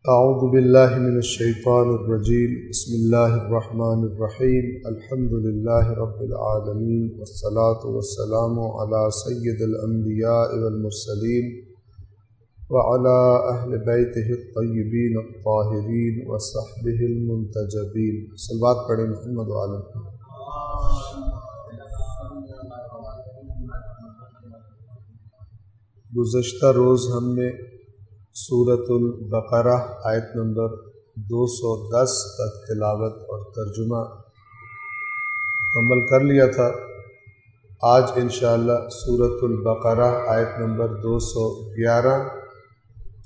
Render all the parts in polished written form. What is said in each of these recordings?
اعوذ باللہ من الشیطان الرجیم بسم اللہ الرحمن الرحیم الحمد للہ رب العالمین والصلاة والسلام علی سید الانبیاء والمرسلین وعلی اہل بیتہ الطیبین الطاہرین وصحبہ المنتجبین۔ صلوات پڑھیں محمد وعلی گزشتہ روز ہم نے سورۃ البقرہ آیت نمبر 210 تک تلاوت اور ترجمہ مکمل کر لیا تھا۔ آج انشاءاللہ سورۃ البقرہ آیت نمبر 211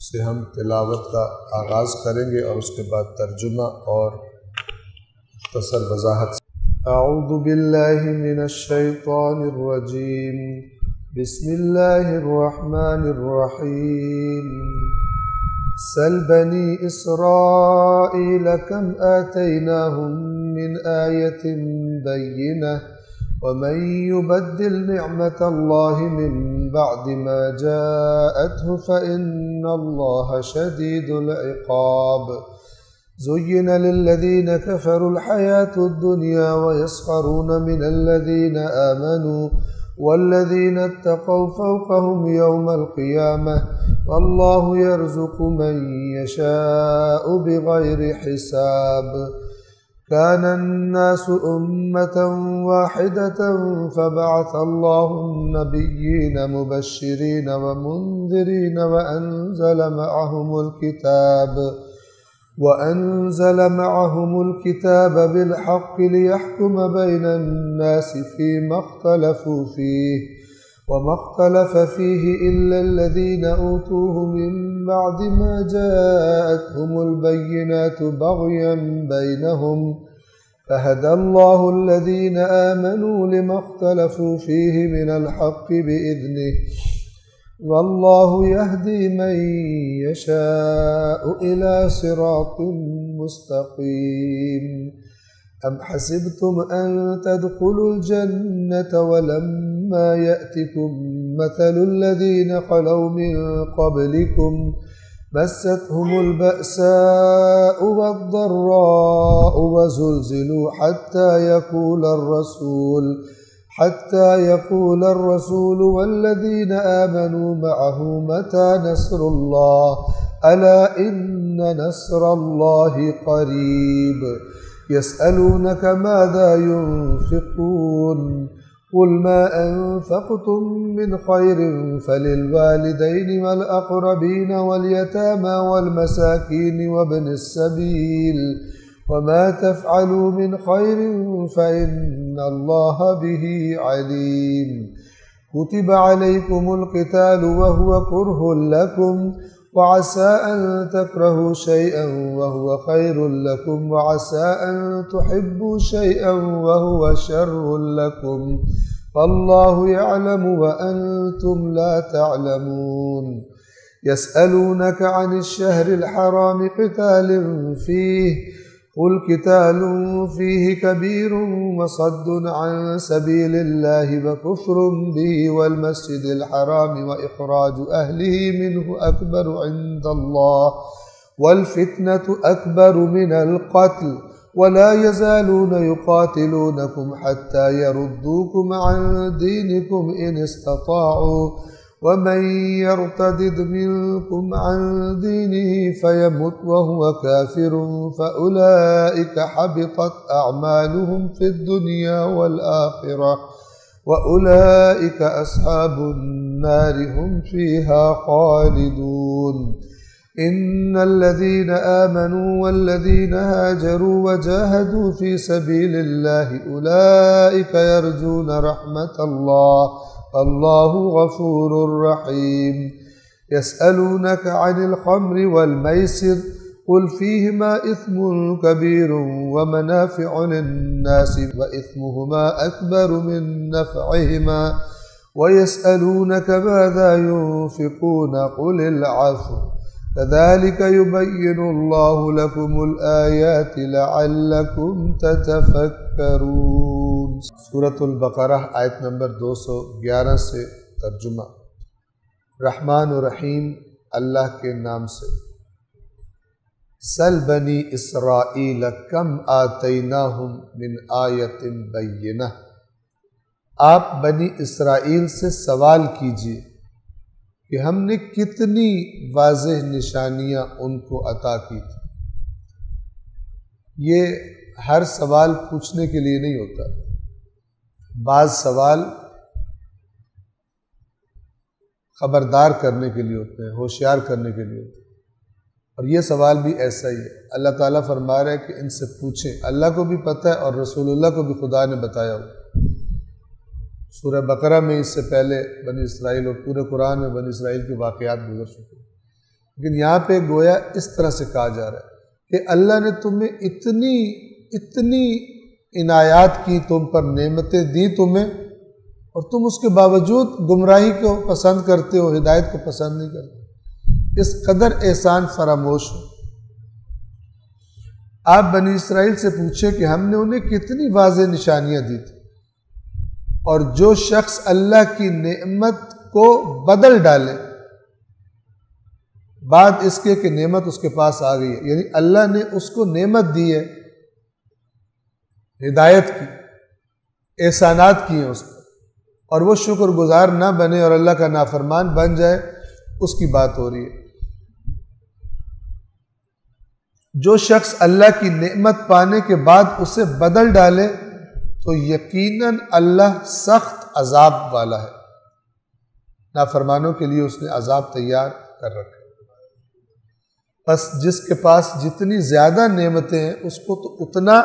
سے ہم تلاوت کا آغاز کریں گے اور اس کے بعد ترجمہ اور مختصر وضاحت۔ اعوذ باللہ من الشیطان الرجیم بسم اللہ الرحمن الرحیم سل بنی اسرائیل کم آتیناہم من آیت بینہ ومن يبدل نعمت اللہ من بعد ما جاءته فإن اللہ شدید العقاب۔ زين للذین كفروا الحياة الدنيا ويسخرون من الذین آمنوا والذين اتقوا فوقهم يوم القيامة والله يرزق من يشاء بغير حساب۔ كان الناس أمة واحدة فبعث الله النبيين مبشرين ومنذرين وأنزل معهم الكتاب بالحق ليحكم بين الناس فيما اختلفوا فيه وما اختلف فيه إلا الذين أوتوه من بعد ما جاءتهم البينات بغيا بينهم فهدى الله الذين آمنوا لما اختلفوا فيه من الحق بإذنه والله يهدي من يشاء إلى صراط مستقيم۔ أم حسبتم أن تدخلوا الجنة ولما يأتكم مثل الذين خلوا من قبلكم مستهم البأساء والضراء وزلزلوا حتى يقول الرسول والذين آمنوا معه متى نصر الله ألا إن نصر الله قريب۔ يسألونك ماذا ينفقون قل ما أنفقتم من خير فللوالدين والأقربين واليتامى والمساكين وابن السبيل وما تفعلوا من خير فإن الله به عليم۔ كتب عليكم القتال وهو كره لكم وعسى أن تكرهوا شيئا وهو خير لكم وعسى أن تحبوا شيئا وهو شر لكم والله يعلم وأنتم لا تعلمون۔ يسألونك عن الشهر الحرام قتال فيه قل قتال فيه كبير وصد عن سبيل الله وكفر به والمسجد الحرام وإخراج أهله منه أكبر عند الله والفتنة أكبر من القتل ولا يزالون يقاتلونكم حتى يردوكم عن دينكم إن استطاعوا ومن يرتد منكم عن دينه فيمت وهو كافر فأولئك حبطت أعمالهم في الدنيا والآخرة وأولئك أصحاب النار هم فيها خالدون۔ إن الذين آمنوا والذين هاجروا وجاهدوا في سبيل الله أولئك يرجون رحمة الله اللہ غفور رحیم۔ يسألونك عن الخمر والميسر قل فيهما إثم كبير ومنافع للناس وإثمهما أكبر من نفعهما ويسألونك ماذا ينفقون قل العفو كذلك يبين الله لكم الآيات لعلكم تتفكرون۔ سورۃ البقرہ آیت نمبر 211 سے ترجمہ۔ رحمان و رحیم اللہ کے نام سے۔ سل بنی اسرائیل کم آتیناہم من آیت بینہ، آپ بنی اسرائیل سے سوال کیجئے کہ ہم نے کتنی واضح نشانیاں ان کو عطا کی تھی۔ یہ ہر سوال پوچھنے کے لیے نہیں ہوتا، بعض سوال خبردار کرنے کے لیے ہوتے ہیں، ہوشیار کرنے کے لیے ہوتے ہیں، اور یہ سوال بھی ایسا ہی ہے۔ اللہ تعالیٰ فرما رہے ہیں کہ ان سے پوچھیں، اللہ کو بھی پتہ ہے اور رسول اللہ کو بھی خدا نے بتایا ہوا۔ سورہ بقرہ میں اس سے پہلے بنی اسرائیل اور پورے قرآن میں بنی اسرائیل کے واقعات گزر چکے ہیں، لیکن یہاں پہ گویا اس طرح سے کہا جا رہا ہے کہ اللہ نے تمہیں اتنی عنایات کی، تم پر نعمتیں دی تمہیں، اور تم اس کے باوجود گمراہی کو پسند کرتے ہو، ہدایت کو پسند نہیں کرتے۔ اس قدر احسان فراموش ہو۔ آپ بنی اسرائیل سے پوچھیں کہ ہم نے انہیں کتنی واضح نشانیاں دی تھی، اور جو شخص اللہ کی نعمت کو بدل ڈالے بعد اس کے کہ نعمت اس کے پاس آ گئی ہے، یعنی اللہ نے اس کو نعمت دی ہے، ہدایت کی، احسانات کیے ہیں اس پر، اور وہ شکر گزار نہ بنے اور اللہ کا نافرمان بن جائے، اس کی بات ہو رہی ہے۔ جو شخص اللہ کی نعمت پانے کے بعد اسے بدل ڈالے تو یقیناً اللہ سخت عذاب والا ہے، نافرمانوں کے لیے اس نے عذاب تیار کر رکھا۔ بس جس کے پاس جتنی زیادہ نعمتیں ہیں اس کو تو اتنا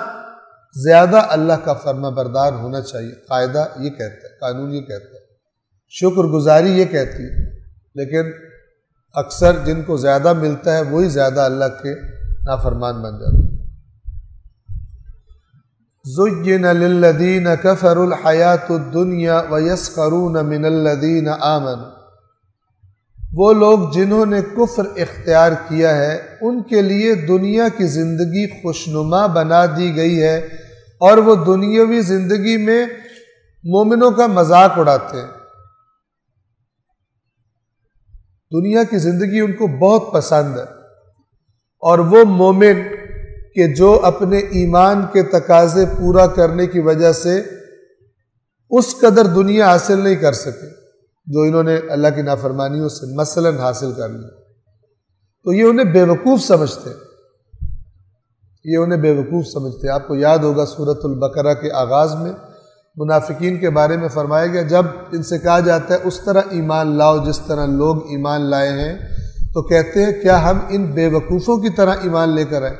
زیادہ اللہ کا فرما بردار ہونا چاہیے۔ قاعدہ یہ کہتا ہے، قانون یہ کہتا ہے، شکر گزاری یہ کہتی ہے، لیکن اکثر جن کو زیادہ ملتا ہے وہی زیادہ اللہ کے نافرمان بن جاتے ہیں۔ زُيِّنَ لِلَّذِينَ كَفَرُوا الْحَيَاةُ الدُّنْيَا وَيَسْخَرُونَ مِنَ الَّذِينَ آمَنُوا، وہ لوگ جنہوں نے کفر اختیار کیا ہے ان کے لیے دنیا کی زندگی خوشنما بنا دی گئی ہے، اور وہ دنیاوی زندگی میں مومنوں کا مذاق اڑاتے ہیں۔ دنیا کی زندگی ان کو بہت پسند ہے، اور وہ مومن کہ جو اپنے ایمان کے تقاضے پورا کرنے کی وجہ سے اس قدر دنیا حاصل نہیں کر سکے جو انہوں نے اللہ کی نافرمانیوں سے مثلاً حاصل کر لی، تو یہ انہیں بیوقوف سمجھتے ہیں۔ آپ کو یاد ہوگا سورۃ البقرہ کے آغاز میں منافقین کے بارے میں فرمایا گیا، جب ان سے کہا جاتا ہے اس طرح ایمان لاؤ جس طرح لوگ ایمان لائے ہیں، تو کہتے ہیں کیا ہم ان بیوقوفوں کی طرح ایمان لے کر آئے؟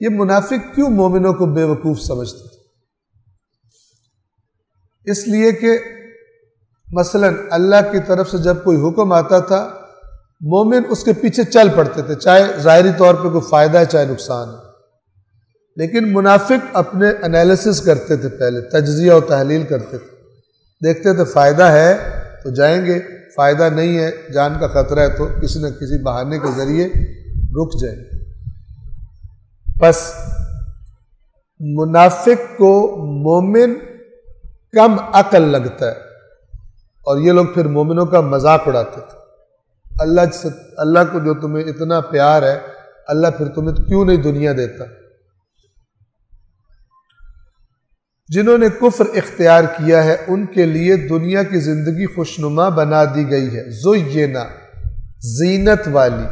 یہ منافق کیوں مومنوں کو بیوقوف سمجھتے تھے؟ اس لیے کہ مثلاً اللہ کی طرف سے جب کوئی حکم آتا تھا مومن اس کے پیچھے چل پڑتے تھے، چاہے ظاہری طور پہ کوئی فائدہ ہے چاہے نقصان ہے، لیکن منافق اپنے انالیسس کرتے تھے، پہلے تجزیہ و تحلیل کرتے تھے، دیکھتے تھے فائدہ ہے تو جائیں گے، فائدہ نہیں ہے، جان کا خطرہ ہے تو کسی نہ کسی بہانے کے ذریعے رک جائیں گے۔ بس منافق کو مومن کم عقل لگتا ہے، اور یہ لوگ پھر مومنوں کا مذاق اڑاتے تھے۔ اللہ کو جو تمہیں اتنا پیار ہے، اللہ پھر تمہیں کیوں نہیں دنیا دیتا؟ جنہوں نے کفر اختیار کیا ہے ان کے لیے دنیا کی زندگی خوشنما بنا دی گئی ہے، زینا، زینت والی،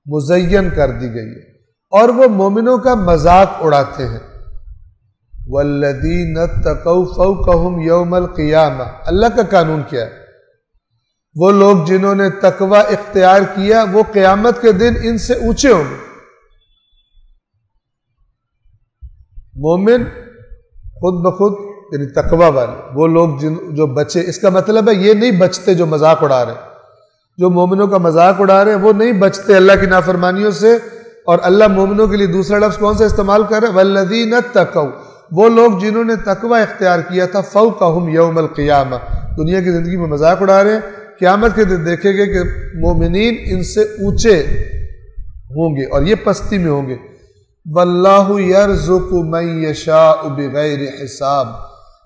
مزین کر دی گئی ہے، اور وہ مومنوں کا مذاق اڑاتے ہیں۔ وَالَّذِينَ اتَّقَوْا فَوْقَهُمْ يَوْمَ الْقِيَامَةِ، اللہ کا قانون کیا ہے؟ وہ لوگ جنہوں نے تقوی اختیار کیا وہ قیامت کے دن ان سے اونچے ہوں گے۔ مومن خود بخود یعنی تقوی والے، وہ لوگ جو بچے، اس کا مطلب ہے یہ نہیں بچتے جو مذاق اڑا رہے ہیں، جو مومنوں کا مذاق اڑا رہے ہیں وہ نہیں بچتے اللہ کی نافرمانیوں سے، اور اللہ مومنوں کے لیے دوسرا لفظ کون سا استعمال کر رہے ہیں؟ وَالَّذِينَ اتَّقَوْا، وہ لوگ جنہوں نے تقوی اختیار کیا تھا، فَوْقَهُمْ يَوْمَ الْقِيَامَةِ، دنیا کی زندگی میں مذاق اڑا رہے ہیں، قیامت کے دن دیکھیں گے کہ مومنین ان سے اونچے ہوں گے اور یہ پستی میں ہوں گے۔ وَاللَّهُ يَرْزُقُ مَن يَشَاءُ بِغَيْرِ حساب،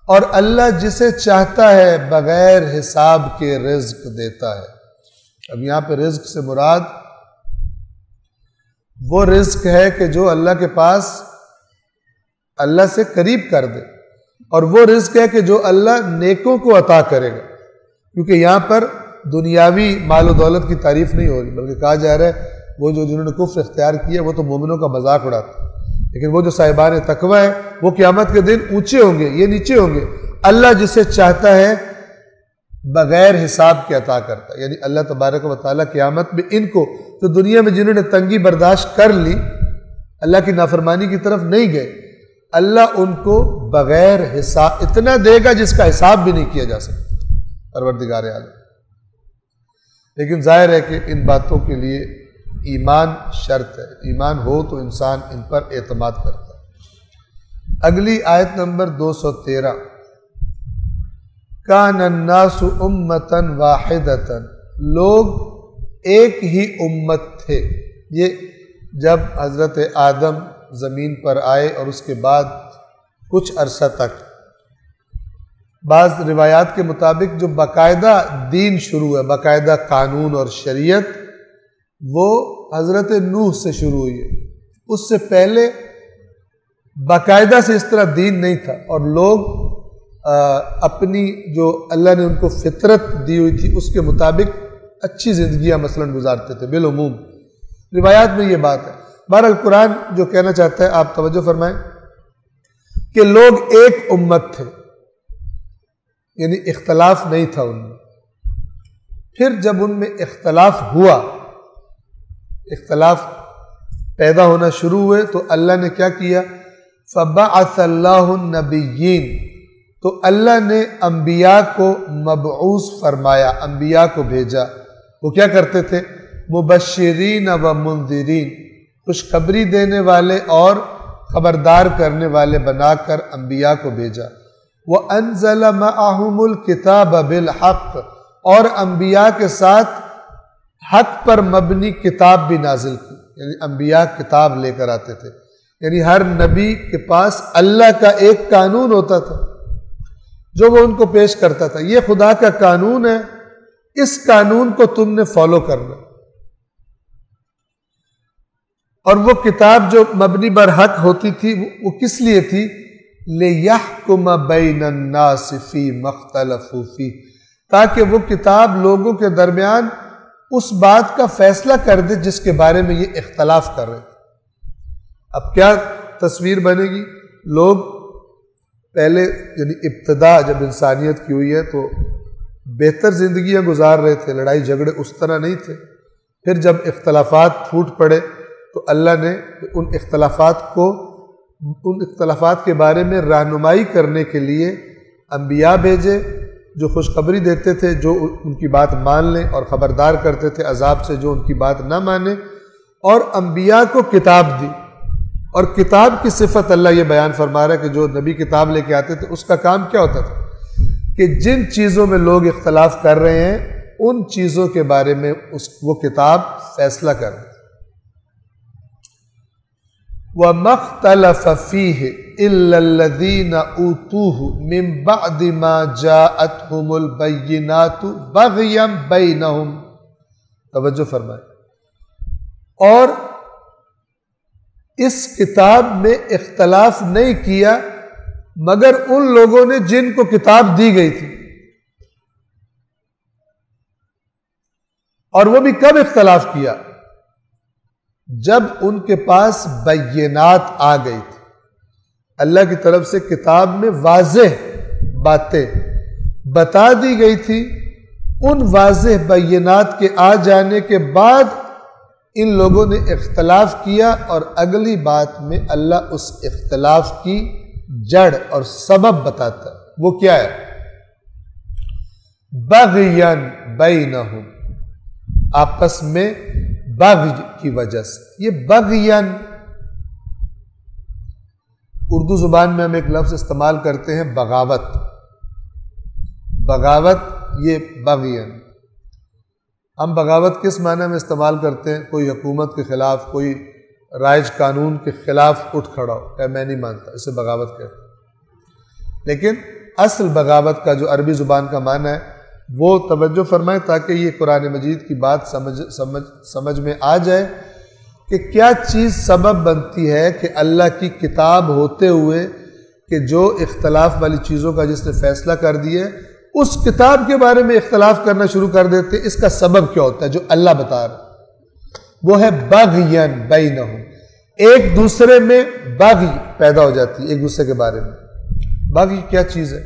اور اللہ جسے چاہتا ہے بغیر حساب کے رزق دیتا ہے۔ اب یہاں پہ رزق سے مراد وہ رزق ہے کہ جو اللہ کے پاس اللہ سے قریب کر دے، اور وہ رزق ہے کہ جو اللہ نیکوں کو عطا کرے گا، کیونکہ یہاں پر دنیاوی مال و دولت کی تعریف نہیں ہو رہی، بلکہ کہا جا رہا ہے وہ جو جنہوں نے کفر اختیار کیا وہ تو مومنوں کا مذاق اڑاتا، لیکن وہ جو صاحبان تقوی ہیں وہ قیامت کے دن اونچے ہوں گے، یہ نیچے ہوں گے۔ اللہ جسے چاہتا ہے بغیر حساب کے عطا کرتا ہے، یعنی اللہ تبارک و تعالیٰ قیامت میں ان کو تو دنیا میں جنہوں نے تنگی برداشت کر لی، اللہ کی نافرمانی کی طرف نہیں گئے، اللہ ان کو بغیر حساب اتنا دے گا جس کا حساب بھی نہیں کیا جا سکتا، پروردگار عالم۔ لیکن ظاہر ہے کہ ان باتوں کے لیے ایمان شرط ہے، ایمان ہو تو انسان ان پر اعتماد کرتا ہے۔ اگلی آیت نمبر 213، کان الناس امتًا واحدۃ، لوگ ایک ہی امت تھے۔ یہ جب حضرت آدم زمین پر آئے اور اس کے بعد کچھ عرصہ تک، بعض روایات کے مطابق جو باقاعدہ دین شروع ہے، باقاعدہ قانون اور شریعت، وہ حضرت نوح سے شروع ہوئی ہے۔ اس سے پہلے باقاعدہ سے اس طرح دین نہیں تھا، اور لوگ اپنی جو اللہ نے ان کو فطرت دی ہوئی تھی اس کے مطابق اچھی زندگیاں مثلا گزارتے تھے بالعموم۔ روایات میں یہ بات ہے۔ بہرحال قرآن جو کہنا چاہتا ہے آپ توجہ فرمائیں کہ لوگ ایک امت تھے، یعنی اختلاف نہیں تھا ان میں۔ پھر جب ان میں اختلاف ہوا، اختلاف پیدا ہونا شروع ہوئے، تو اللہ نے کیا کیا؟ فَبَعَثَ اللَّهُ النَّبِيِّينَ، تو اللہ نے انبیاء کو مبعوث فرمایا، انبیاء کو بھیجا۔ وہ کیا کرتے تھے؟ مبشرین و منذرین، خوشخبری دینے والے اور خبردار کرنے والے بنا کر انبیاء کو بھیجا۔ وَأَنزَلَ مَعَهُمُ الْكِتَابَ بِالْحَقِّ، اور انبیاء کے ساتھ حق پر مبنی کتاب بھی نازل کی، یعنی انبیاء کتاب لے کر آتے تھے، یعنی ہر نبی کے پاس اللہ کا ایک قانون ہوتا تھا جو وہ ان کو پیش کرتا تھا، یہ خدا کا قانون ہے، اس قانون کو تم نے فالو کرنا۔ اور وہ کتاب جو مبنی بر حق ہوتی تھی وہ کس لیے تھی؟ لِيَحْكُمَ بَيْنَ النَّاسِ فِي مَا اخْتَلَفُوا فِيهِ، تاکہ وہ کتاب لوگوں کے درمیان اس بات کا فیصلہ کر دے جس کے بارے میں یہ اختلاف کر رہے تھے۔ اب کیا تصویر بنے گی؟ لوگ پہلے یعنی ابتدا جب انسانیت کی ہوئی ہے تو بہتر زندگیاں گزار رہے تھے، لڑائی جھگڑے اس طرح نہیں تھے۔ پھر جب اختلافات پھوٹ پڑے تو اللہ نے ان اختلافات کے بارے میں رہنمائی کرنے کے لیے انبیاء بھیجے جو خوشخبری دیتے تھے، جو ان کی بات مان لیں، اور خبردار کرتے تھے عذاب سے جو ان کی بات نہ مانے، اور انبیاء کو کتاب دی۔ اور کتاب کی صفت اللہ یہ بیان فرما رہا ہے کہ جو نبی کتاب لے کے آتے تھے اس کا کام کیا ہوتا تھا کہ جن چیزوں میں لوگ اختلاف کر رہے ہیں ان چیزوں کے بارے میں وہ کتاب فیصلہ کر رہے۔ وَمَا اخْتَلَفَ فِيهِ إِلَّا الَّذِينَ أُوتُوهُ مِن بَعْدِ مَا جَاءَتْهُمُ الْبَيِّنَاتُ بَغْيًا بَيْنَهُمْ، توجہ فرمائیں، اور اس کتاب میں اختلاف نہیں کیا مگر ان لوگوں نے جن کو کتاب دی گئی تھی۔ اور وہ بھی کب اختلاف کیا؟ جب ان کے پاس بینات آ گئی تھی، اللہ کی طرف سے کتاب میں واضح باتیں بتا دی گئی تھی۔ ان واضح بینات کے آ جانے کے بعد ان لوگوں نے اختلاف کیا، اور اگلی بات میں اللہ اس اختلاف کی جڑ اور سبب بتاتا ہے۔ وہ کیا ہے؟ بغیاً بینہم، آپس میں بغی کی وجہ سے۔ یہ بغیاً اردو زبان میں ہم ایک لفظ استعمال کرتے ہیں بغاوت، بغاوت یہ بغیاً۔ ہم بغاوت کس معنی میں استعمال کرتے ہیں؟ کوئی حکومت کے خلاف، کوئی رائج قانون کے خلاف اٹھ کھڑا ہو کہ میں نہیں مانتا، اسے بغاوت کہتے ہیں۔ لیکن اصل بغاوت کا جو عربی زبان کا معنی ہے وہ توجہ فرمائیں تاکہ یہ قرآن مجید کی بات سمجھ میں آ جائے۔ کہ کیا چیز سبب بنتی ہے کہ اللہ کی کتاب ہوتے ہوئے کہ جو اختلاف والی چیزوں کا جس نے فیصلہ کر دیا ہے اس کتاب کے بارے میں اختلاف کرنا شروع کر دیتے ہیں. اس کا سبب کیا ہوتا ہے جو اللہ بتا رہا ہے؟ وہ ہے بغین بینہم، ایک دوسرے میں بغی پیدا ہو جاتی ہے ایک دوسرے کے بارے میں. بغی کیا چیز ہے؟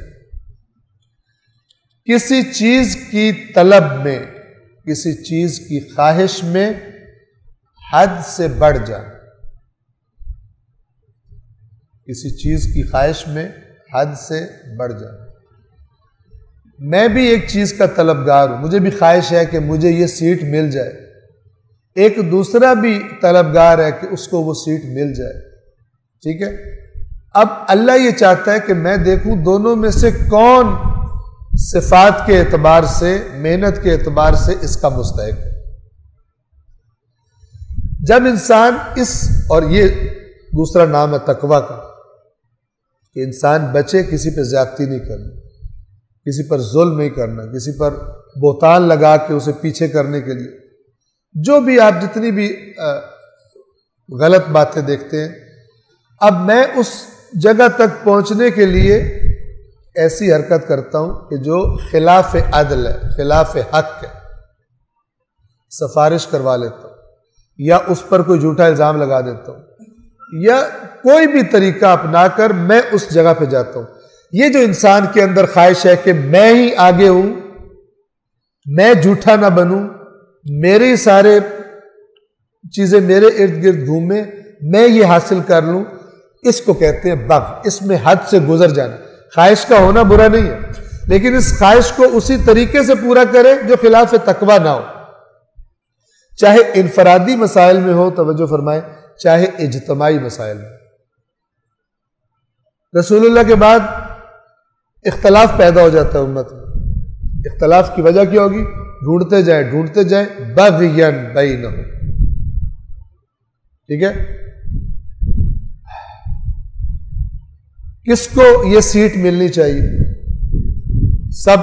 کسی چیز کی طلب میں، کسی چیز کی خواہش میں حد سے بڑھ جانا. کسی چیز کی خواہش میں حد سے بڑھ جانا. میں بھی ایک چیز کا طلبگار ہوں، مجھے بھی خواہش ہے کہ مجھے یہ سیٹ مل جائے، ایک دوسرا بھی طلبگار ہے کہ اس کو وہ سیٹ مل جائے. ٹھیک ہے، اب اللہ یہ چاہتا ہے کہ میں دیکھوں دونوں میں سے کون صفات کے اعتبار سے، محنت کے اعتبار سے اس کا مستحق ہے. جب انسان اور یہ دوسرا نام ہے تقویٰ کا، کہ انسان بچے کسی پہ زیادتی نہیں کرنا، کسی پر ظلم نہیں کرنا، کسی پر بہتان لگا کے اسے پیچھے کرنے کے لیے. جو بھی آپ جتنی بھی غلط باتیں دیکھتے ہیں، اب میں اس جگہ تک پہنچنے کے لیے ایسی حرکت کرتا ہوں کہ جو خلاف عدل ہے، خلاف حق ہے، سفارش کروا لیتا ہوں، یا اس پر کوئی جھوٹا الزام لگا دیتا ہوں، یا کوئی بھی طریقہ اپنا کر میں اس جگہ پہ جاتا ہوں. یہ جو انسان کے اندر خواہش ہے کہ میں ہی آگے ہوں، میں جھوٹا نہ بنوں، میری سارے چیزیں میرے ارد گرد گھومیں، میں یہ حاصل کر لوں، اس کو کہتے ہیں بغی. اس میں حد سے گزر جانا. خواہش کا ہونا برا نہیں ہے، لیکن اس خواہش کو اسی طریقے سے پورا کرے جو خلاف تقویٰ نہ ہو، چاہے انفرادی مسائل میں ہو، توجہ فرمائیں، چاہے اجتماعی مسائل میں. رسول اللہ کے بعد اختلاف پیدا ہو جاتا ہے امت میں. اختلاف کی وجہ کیا ہوگی؟ ڈھونڈتے جائیں بغین بینہم. ٹھیک ہے، کس کو یہ سیٹ ملنی چاہیے؟ سب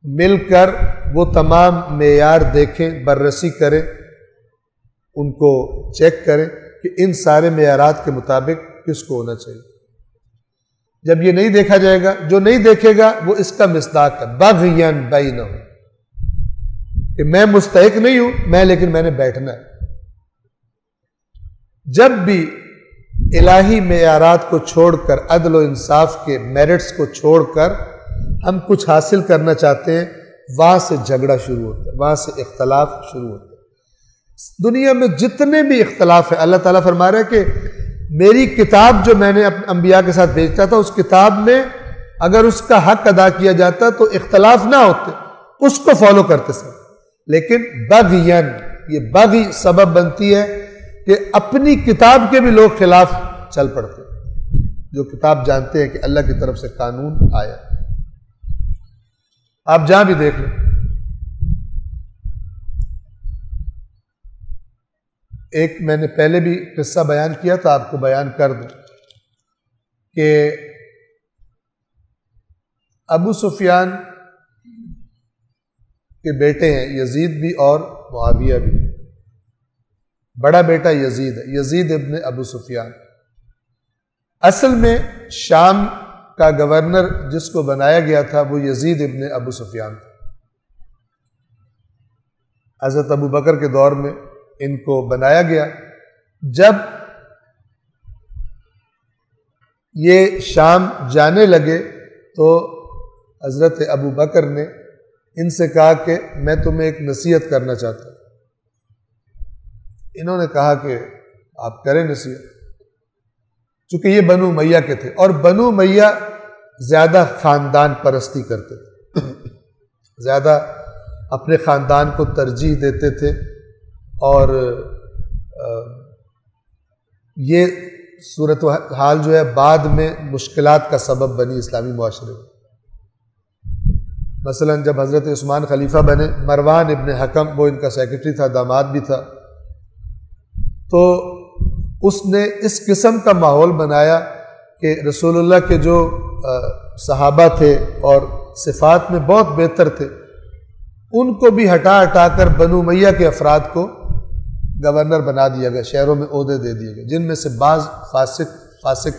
مل کر وہ تمام معیار دیکھیں، بررسی کریں، ان کو چیک کریں کہ ان سارے معیارات کے مطابق کس کو ہونا چاہیے. جب یہ نہیں دیکھا جائے گا، جو نہیں دیکھے گا وہ اس کا مصداق ہے بغین بینہم، کہ میں مستحق نہیں ہوں، لیکن میں نے بیٹھنا ہے. جب بھی الہی معیارات کو چھوڑ کر، عدل و انصاف کے میرٹس کو چھوڑ کر ہم کچھ حاصل کرنا چاہتے ہیں، وہاں سے جھگڑا شروع ہوتا ہے، وہاں سے اختلاف شروع ہوتا ہے. دنیا میں جتنے بھی اختلاف ہیں، اللہ تعالیٰ فرما رہا ہے کہ میری کتاب جو میں نے اپنے انبیاء کے ساتھ بھیجتا تھا، اس کتاب میں اگر اس کا حق ادا کیا جاتا تو اختلاف نہ ہوتے، اس کو فالو کرتے سب. لیکن بغین، یہ بغی سبب بنتی ہے کہ اپنی کتاب کے بھی لوگ خلاف چل پڑتے، جو کتاب جانتے ہیں کہ اللہ کی طرف سے قانون آیا. آپ جہاں بھی دیکھ لیں، ایک میں نے پہلے بھی قصہ بیان کیا تھا، آپ کو بیان کر دوں کہ ابو سفیان کے بیٹے ہیں، یزید بھی اور معاویہ بھی. بڑا بیٹا یزید ہے، یزید ابن ابو سفیان. اصل میں شام کا گورنر جس کو بنایا گیا تھا وہ یزید ابن ابو سفیان تھا. حضرت ابو بکر کے دور میں ان کو بنایا گیا. جب یہ شام جانے لگے تو حضرت ابو بکر نے ان سے کہا کہ میں تمہیں ایک نصیحت کرنا چاہتا ہوں. انہوں نے کہا کہ آپ کریں نصیحت. چونکہ یہ بنو امیہ کے تھے، اور بنو امیہ زیادہ خاندان پرستی کرتے تھے، زیادہ اپنے خاندان کو ترجیح دیتے تھے، اور یہ صورتحال جو ہے بعد میں مشکلات کا سبب بنی اسلامی معاشرے میں. مثلا جب حضرت عثمان خلیفہ بنے، مروان ابن حکم وہ ان کا سیکرٹری تھا، داماد بھی تھا، تو اس نے اس قسم کا ماحول بنایا کہ رسول اللہ کے جو صحابہ تھے اور صفات میں بہت بہتر تھے، ان کو بھی ہٹا کر بنو امیہ کے افراد کو گورنر بنا دیا گیا، شہروں میں عہدے دے دیے گئے، جن میں سے بعض فاسق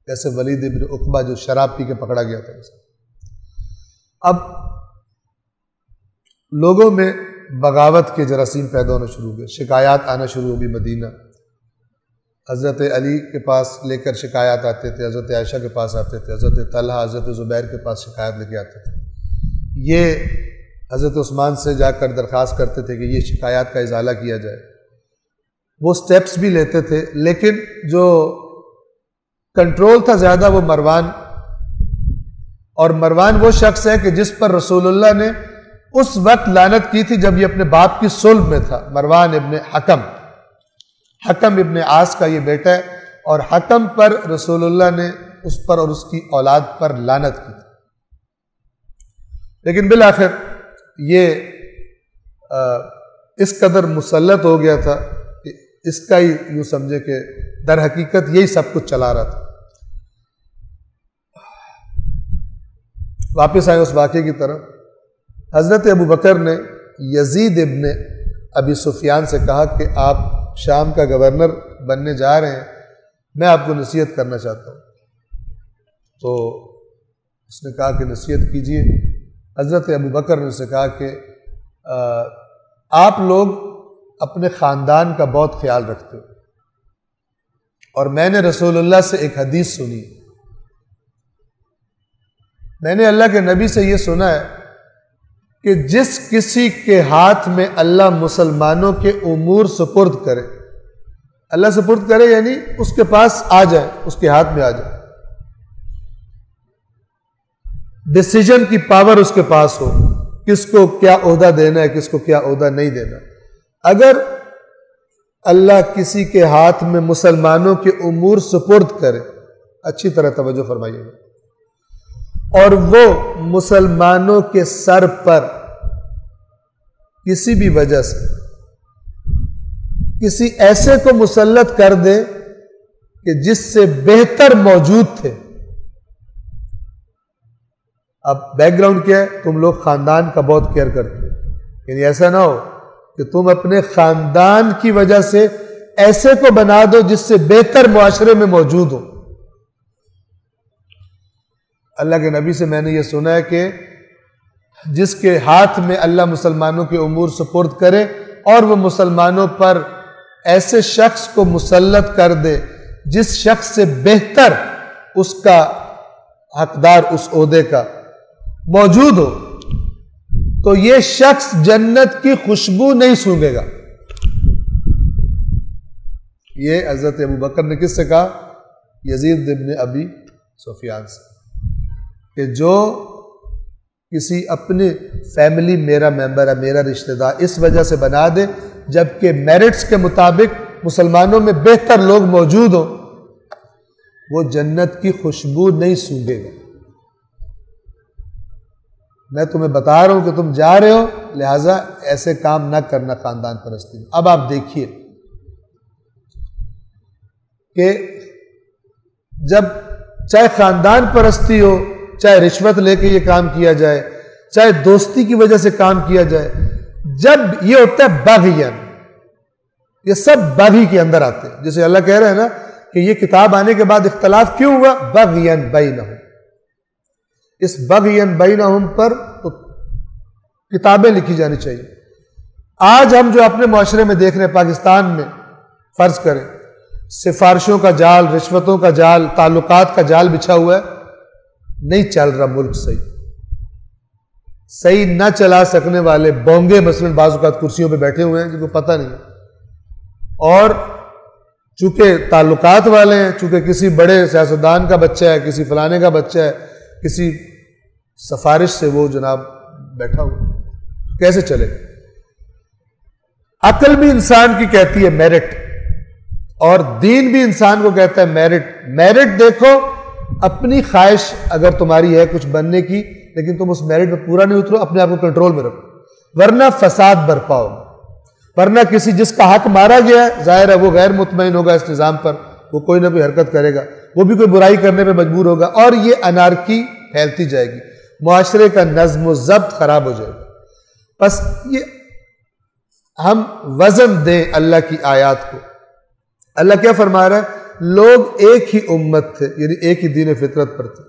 جیسے ولید ابن عقبہ جو شراب پی کے پکڑا گیا تھا۔ اب لوگوں میں بغاوت کے جراثیم پیدا ہونا شروع ہوئے، شکایات آنا شروع ہو گئی۔ مدینہ حضرت علی کے پاس لے کر شکایات آتے تھے، حضرت عائشہ کے پاس آتے تھے، حضرت طلحہ حضرت زبیر کے پاس شکایت لے کے آتے تھے۔ یہ حضرت عثمان سے جا کر درخواست کرتے تھے کہ یہ شکایات کا ازالہ کیا جائے۔ وہ سٹیپس بھی لیتے تھے، لیکن جو کنٹرول تھا زیادہ وہ مروان، اور مروان وہ شخص ہے کہ جس پر رسول اللہ نے اس وقت لعنت کی تھی جب یہ اپنے باپ کی صلب میں تھا۔ مروان ابن حکم ابن عاص کا یہ بیٹا ہے، اور حکم پر رسول اللہ نے اس پر اور اس کی اولاد پر لعنت کی تھی۔ لیکن بالآخر یہ اس قدر مسلط ہو گیا تھا کہ اس کا ہی یوں سمجھے کہ در حقیقت یہی سب کچھ چلا رہا تھا۔ واپس آئے اس واقعے کی طرف۔ حضرت ابو بکر نے یزید ابن ابی سفیان سے کہا کہ آپ شام کا گورنر بننے جا رہے ہیں، میں آپ کو نصیحت کرنا چاہتا ہوں۔ تو اس نے کہا کہ نصیحت کیجیے۔ حضرت ابو بکر نے اسے کہا کہ آپ لوگ اپنے خاندان کا بہت خیال رکھتے ہو، اور میں نے رسول اللہ سے ایک حدیث سنی، میں نے اللہ کے نبی سے یہ سنا ہے کہ جس کسی کے ہاتھ میں اللہ مسلمانوں کے امور سپرد کرے، اللہ سپرد کرے یعنی اس کے پاس آ جائے، اس کے ہاتھ میں آ جائے، ڈیسیجن کی پاور اس کے پاس ہو، کس کو کیا عہدہ دینا ہے، کس کو کیا عہدہ نہیں دینا۔ اگر اللہ کسی کے ہاتھ میں مسلمانوں کے امور سپرد کرے، اچھی طرح توجہ فرمائیے گا، اور وہ مسلمانوں کے سر پر کسی بھی وجہ سے کسی ایسے کو مسلط کر دے کہ جس سے بہتر موجود تھے۔ اب بیک گراؤنڈ کیا ہے؟ تم لوگ خاندان کا بہت کیئر کرتے ہو، یعنی ایسا نہ ہو کہ تم اپنے خاندان کی وجہ سے ایسے کو بنا دو جس سے بہتر معاشرے میں موجود ہو۔ اللہ کے نبی سے میں نے یہ سنا ہے کہ جس کے ہاتھ میں اللہ مسلمانوں کے امور سپرد کرے اور وہ مسلمانوں پر ایسے شخص کو مسلط کر دے جس شخص سے بہتر اس کا حقدار اس عہدے کا موجود ہو، تو یہ شخص جنت کی خوشبو نہیں سونگے گا۔ یہ حضرت ابو بکر نے کس سے کہا؟ یزید ابن ابی سفیان سے، کہ جو کسی اپنی فیملی میرا ممبر ہے، میرا رشتہ دار، اس وجہ سے بنا دے جبکہ میرٹس کے مطابق مسلمانوں میں بہتر لوگ موجود ہوں، وہ جنت کی خوشبو نہیں سونگے گا۔ میں تمہیں بتا رہا ہوں کہ تم جا رہے ہو، لہٰذا ایسے کام نہ کرنا خاندان پرستی میں۔ اب آپ دیکھیے کہ جب چاہے خاندان پرستی ہو، چاہے رشوت لے کے یہ کام کیا جائے، چاہے دوستی کی وجہ سے کام کیا جائے، جب یہ ہوتا ہے باغین، یہ سب باغی کے اندر آتے ہیں۔ جیسے اللہ کہہ رہے ہیں نا کہ یہ کتاب آنے کے بعد اختلاف کیوں ہوا؟ باغین بینہم، اس باغین بینہم پر تو کتابیں لکھی جانی چاہیے۔ آج ہم جو اپنے معاشرے میں دیکھ رہے ہیں، پاکستان میں فرض کریں سفارشوں کا جال، رشوتوں کا جال، تعلقات کا جال بچھا ہوا ہے، نہیں چل رہا ملک صحیح نہ چلا سکنے والے بونگے مثلاً بعض اوقات کرسیوں پہ بیٹھے ہوئے ہیں جن کو پتہ نہیں ہے، اور چونکہ تعلقات والے ہیں، چونکہ کسی بڑے سیاستدان کا بچہ ہے، کسی فلانے کا بچہ ہے، کسی سفارش سے وہ جناب بیٹھا ہوا، کیسے چلے؟ عقل بھی انسان کی کہتی ہے میرٹ، اور دین بھی انسان کو کہتا ہے میرٹ۔ میرٹ دیکھو، اپنی خواہش اگر تمہاری ہے کچھ بننے کی، لیکن تم اس میرٹ میں پورا نہیں اترو، اپنے آپ کو کنٹرول میں رکھو، ورنہ فساد برپا ہوگا۔ ورنہ کسی جس کا حق مارا گیا ہے، ظاہر ہے وہ غیر مطمئن ہوگا اس نظام پر، وہ کوئی نہ کوئی حرکت کرے گا، وہ بھی کوئی برائی کرنے پہ مجبور ہوگا، اور یہ انارکی پھیلتی جائے گی، معاشرے کا نظم و ضبط خراب ہو جائے گا۔ بس یہ ہم وزن دیں اللہ کی آیات کو. اللہ کیا فرما رہا ہے؟ لوگ ایک ہی امت تھے، یعنی ایک ہی دین فطرت پر تھے.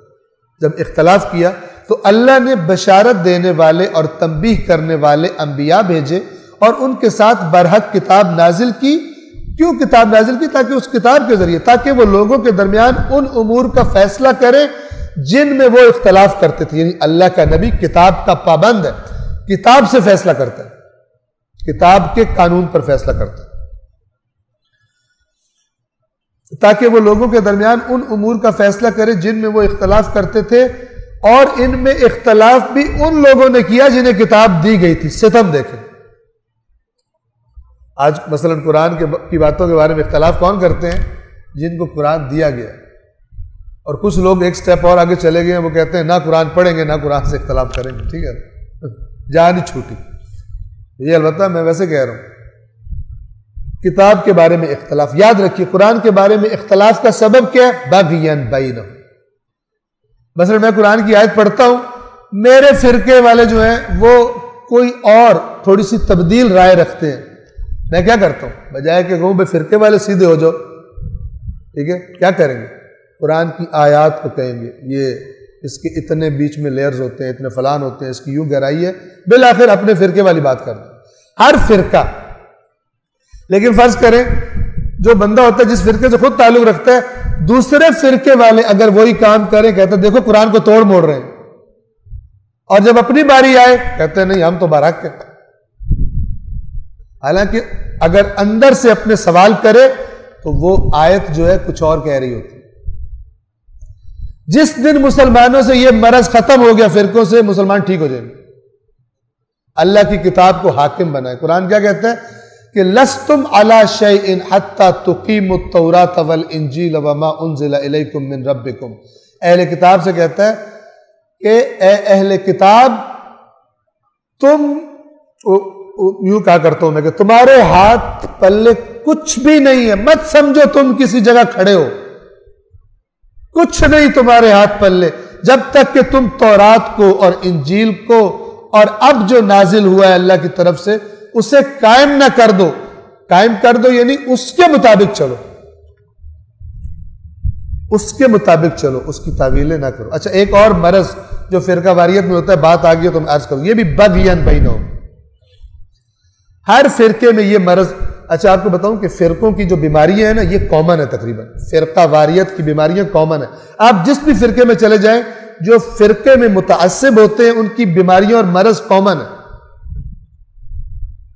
جب اختلاف کیا تو اللہ نے بشارت دینے والے اور تنبیہ کرنے والے انبیاء بھیجے اور ان کے ساتھ برحق کتاب نازل کی. کیوں کتاب نازل کی؟ تاکہ اس کتاب کے ذریعے تاکہ وہ لوگوں کے درمیان ان امور کا فیصلہ کریں جن میں وہ اختلاف کرتے تھے. یعنی اللہ کا نبی کتاب کا پابند ہے، کتاب سے فیصلہ کرتا ہے، کتاب کے قانون پر فیصلہ کرتا ہے، تاکہ وہ لوگوں کے درمیان ان امور کا فیصلہ کرے جن میں وہ اختلاف کرتے تھے. اور ان میں اختلاف بھی ان لوگوں نے کیا جنہیں کتاب دی گئی تھی. ستم دیکھیں، آج مثلا قرآن کی باتوں کے بارے میں اختلاف کون کرتے ہیں؟ جن کو قرآن دیا گیا. اور کچھ لوگ ایک سٹیپ اور آگے چلے گئے ہیں، وہ کہتے ہیں نہ قرآن پڑھیں گے نہ قرآن سے اختلاف کریں گے. ٹھیک ہے، جان ہی چھوٹی. یہ البتہ میں ویسے کہہ رہا ہوں، کتاب کے بارے میں اختلاف، یاد رکھیے قرآن کے بارے میں اختلاف کا سبب کیا ہے؟ بغیاً بینہم. مثلا میں قرآن کی آیت پڑھتا ہوں، میرے فرقے والے جو ہیں وہ کوئی اور تھوڑی سی تبدیل رائے رکھتے ہیں. میں کیا کرتا ہوں؟ بجائے کہ کہوں بھائی فرقے والے سیدھے ہو جاؤ، ٹھیک ہے، کیا کریں گے؟ قرآن کی آیات کو کہیں گے یہ اس کے اتنے بیچ میں لیئرز ہوتے ہیں، اتنے فلان ہوتے ہیں، اس کی یوں گہرائی ہے. بالآخر اپنے فرقے والی بات کر دیں. ہر فرقہ، لیکن فرض کریں جو بندہ ہوتا ہے جس فرقے سے خود تعلق رکھتا ہے، دوسرے فرقے والے اگر وہی کام کریں کہتے ہیں دیکھو قرآن کو توڑ موڑ رہے ہیں، اور جب اپنی باری آئے کہتے ہیں نہیں ہم تو برحق ہیں. حالانکہ اگر اندر سے اپنے سوال کرے تو وہ آیت جو ہے کچھ اور کہہ رہی ہوتی. جس دن مسلمانوں سے یہ مرض ختم ہو گیا فرقوں سے، مسلمان ٹھیک ہو جائیں گے. اللہ کی کتاب کو حاکم بنائے. قرآن کیا کہتا ہے کہ لستم علی شیء حتی تقیموا التوراۃ والانجیل وما انزل الیکم من ربکم. اہل کتاب سے کہتا ہے کہ اے اہل کتاب، تم، یوں کہا کرتا ہوں میں کہ تمہارے ہاتھ پلے کچھ بھی نہیں ہے. مت سمجھو تم کسی جگہ کھڑے ہو، کچھ نہیں تمہارے ہاتھ پلے جب تک کہ تم تورات کو اور انجیل کو اور اب جو نازل ہوا ہے اللہ کی طرف سے اسے قائم نہ کر دو. قائم کر دو یعنی اس کے مطابق چلو، اس کے مطابق چلو، اس کی تعویلیں نہ کرو. اچھا، ایک اور مرض جو فرقہ واریت میں ہوتا ہے، بات آ گئی تو میں عرض کروں، یہ بھی بغیاً بینہم. ہر فرقے میں یہ مرض. اچھا آپ کو بتاؤں کہ فرقوں کی جو بیماریاں ہیں نا یہ کامن ہے. تقریباً فرقہ واریت کی بیماریاں کامن ہیں. آپ جس بھی فرقے میں چلے جائیں، جو فرقے میں متعصب ہوتے ہیں ان کی بیماریاں اور مرض کامن ہیں.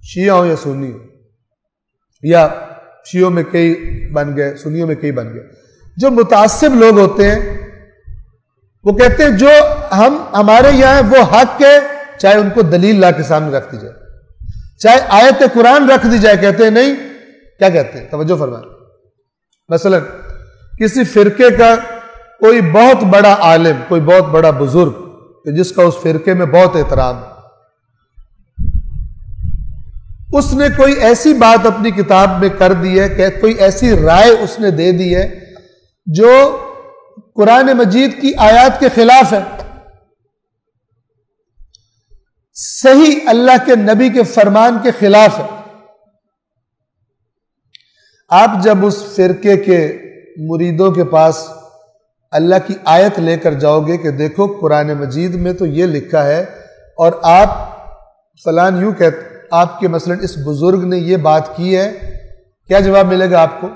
شیعہ ہو یا سنی ہو، یا شیعوں میں کئی بن گئے، سنیوں میں کئی بن گئے. جو متعصب لوگ ہوتے ہیں وہ کہتے ہیں جو ہمارے یہاں ہے وہ حق ہے، چاہے ان کو دلیل لا کے سامنے رکھ دی جائے، چاہے آیت قرآن رکھ دی جائے. کہتے ہیں نہیں، کیا کہتے ہیں؟ توجہ فرمائیں. مثلا کسی فرقے کا کوئی بہت بڑا عالم، کوئی بہت بڑا بزرگ جس کا اس فرقے میں بہت احترام ہے، اس نے کوئی ایسی بات اپنی کتاب میں کر دی ہے کہ کوئی ایسی رائے اس نے دے دی ہے جو قرآن مجید کی آیات کے خلاف ہے، صحیح اللہ کے نبی کے فرمان کے خلاف ہے. آپ جب اس فرقے کے مریدوں کے پاس اللہ کی آیت لے کر جاؤ گے کہ دیکھو قرآن مجید میں تو یہ لکھا ہے، اور آپ فلان یوں کہتے، آپ کے مثلا اس بزرگ نے یہ بات کی ہے، کیا جواب ملے گا آپ کو؟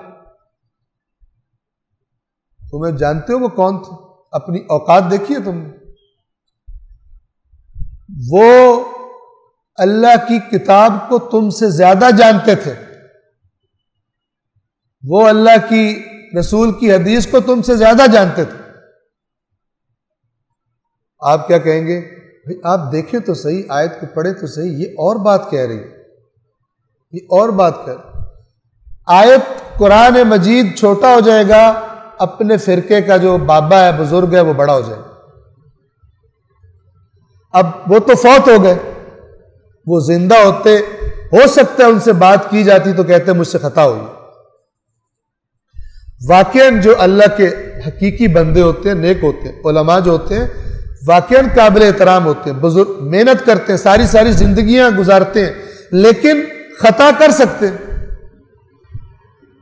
تمہیں جانتے ہو وہ کون تھے؟ اپنی اوقات دیکھیے تم. وہ اللہ کی کتاب کو تم سے زیادہ جانتے تھے، وہ اللہ کی رسول کی حدیث کو تم سے زیادہ جانتے تھے. آپ کیا کہیں گے؟ بھئی آپ دیکھیں تو صحیح، آیت کو پڑھیں تو صحیح، یہ اور بات کہہ رہی ہے، یہ اور بات کہہ رہی ہے. آیت قرآن مجید چھوٹا ہو جائے گا، اپنے فرقے کا جو بابا ہے، بزرگ ہے، وہ بڑا ہو جائے گا. اب وہ تو فوت ہو گئے، وہ زندہ ہوتے، ہو سکتا ہے ان سے بات کی جاتی تو کہتے مجھ سے خطا ہوئی. واقعاً جو اللہ کے حقیقی بندے ہوتے ہیں، نیک ہوتے ہیں، علماء جو ہوتے ہیں واقعاً قابل احترام ہوتے ہیں، بزرگ محنت کرتے ہیں، ساری زندگیاں گزارتے ہیں، لیکن خطا کر سکتے ہیں.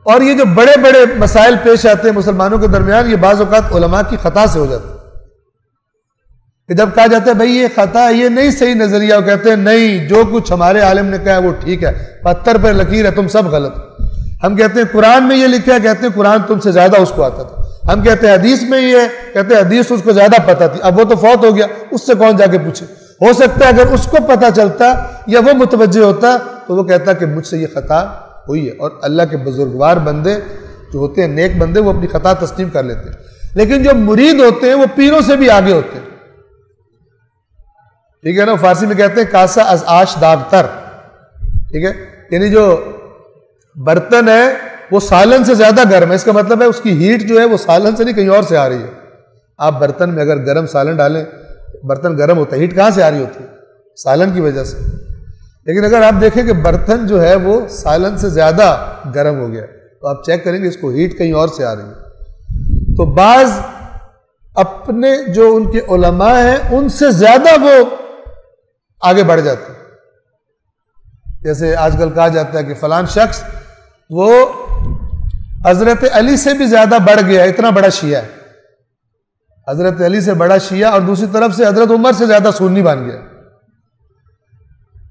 اور یہ جو بڑے بڑے مسائل پیش آتے ہیں مسلمانوں کے درمیان، یہ بعض اوقات علماء کی خطا سے ہو جاتے ہیں کہ جب کہا جاتا ہے بھائی یہ خطا ہے، یہ نہیں صحیح نظریہ، وہ کہتے ہیں نہیں، جو کچھ ہمارے عالم نے کہا ہے وہ ٹھیک ہے، پتھر پر لکیر ہے، تم سب غلط. ہم کہتے ہیں قرآن میں یہ لکھا ہے، کہتے ہیں قرآن تم سے زیادہ اس کو آتا تھا. ہم کہتے ہیں حدیث میں یہ ہے، کہتے ہیں حدیث اس کو زیادہ پتہ تھی، اب وہ تو فوت ہو گیا، اس سے کون جا کے پوچھے. ہو سکتا ہے اگر اس کو پتہ چلتا یا وہ متوجہ ہوتا تو وہ کہتا کہ مجھ سے یہ خطا ہوئی ہے. اور اللہ کے بزرگوار بندے جو ہوتے ہیں، نیک بندے، وہ اپنی خطا تسلیم کر لیتے ہیں. لیکن جو مرید ہوتے ہیں وہ پیروں سے بھی آگے ہوتے ہیں. ٹھیک ہے نا، فارسی میں کہتے ہیں کاسا از آش داغتر. ٹھیک ہے، یعنی جو برتن ہے وہ سالن سے زیادہ گرم ہے. اس کا مطلب ہے اس کی ہیٹ جو ہے وہ سالن سے نہیں کہیں اور سے آ رہی ہے. آپ برتن میں اگر گرم سالن ڈالیں، برتن گرم ہوتا ہے، ہیٹ کہاں سے آ رہی ہوتی ہے؟ سالن کی وجہ سے. لیکن اگر آپ دیکھیں کہ برتن جو ہے وہ سالن سے زیادہ گرم ہو گیا تو آپ چیک کریں گے اس کو ہیٹ کہیں اور سے آ رہی ہے. تو بعض اپنے جو ان کے علماء ہیں ان سے زیادہ وہ آگے بڑھ جاتے ہیں. جیسے آج کل کہا جاتا ہے کہ فلان شخص وہ حضرت علی سے بھی زیادہ بڑھ گیا، اتنا بڑا شیعہ ہے. حضرت علی سے بڑا شیعہ اور دوسری طرف سے حضرت عمر سے زیادہ سنی بن گیا.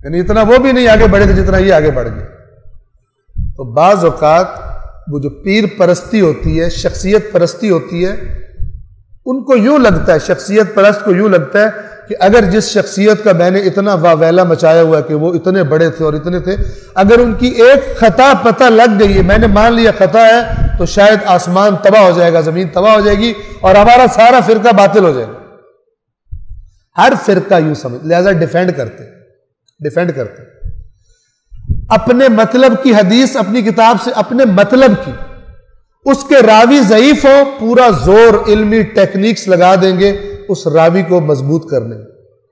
یعنی اتنا وہ بھی نہیں آگے بڑھے تھے جتنا یہ آگے بڑھ گئے. تو بعض اوقات وہ جو پیر پرستی ہوتی ہے، شخصیت پرستی ہوتی ہے، ان کو یوں لگتا ہے، شخصیت پرست کو یوں لگتا ہے کہ اگر جس شخصیت کا میں نے اتنا واویلا مچایا ہوا کہ وہ اتنے بڑے تھے اور اتنے تھے، اگر ان کی ایک خطا پتہ لگ گئی ہے، میں نے مان لیا خطا ہے، تو شاید آسمان تباہ ہو جائے گا، زمین تباہ ہو جائے گی اور ہمارا سارا فرقہ باطل ہو جائے گا. ہر فرقہ یوں سمجھ، لہذا ڈیفینڈ کرتے اپنے مطلب کی حدیث اپنی کتاب سے، اپنے مطلب کی، اس کے راوی ضعیف ہو، پورا زور علمی ٹیکنیکس لگا دیں گے اس راوی کو مضبوط کرنے.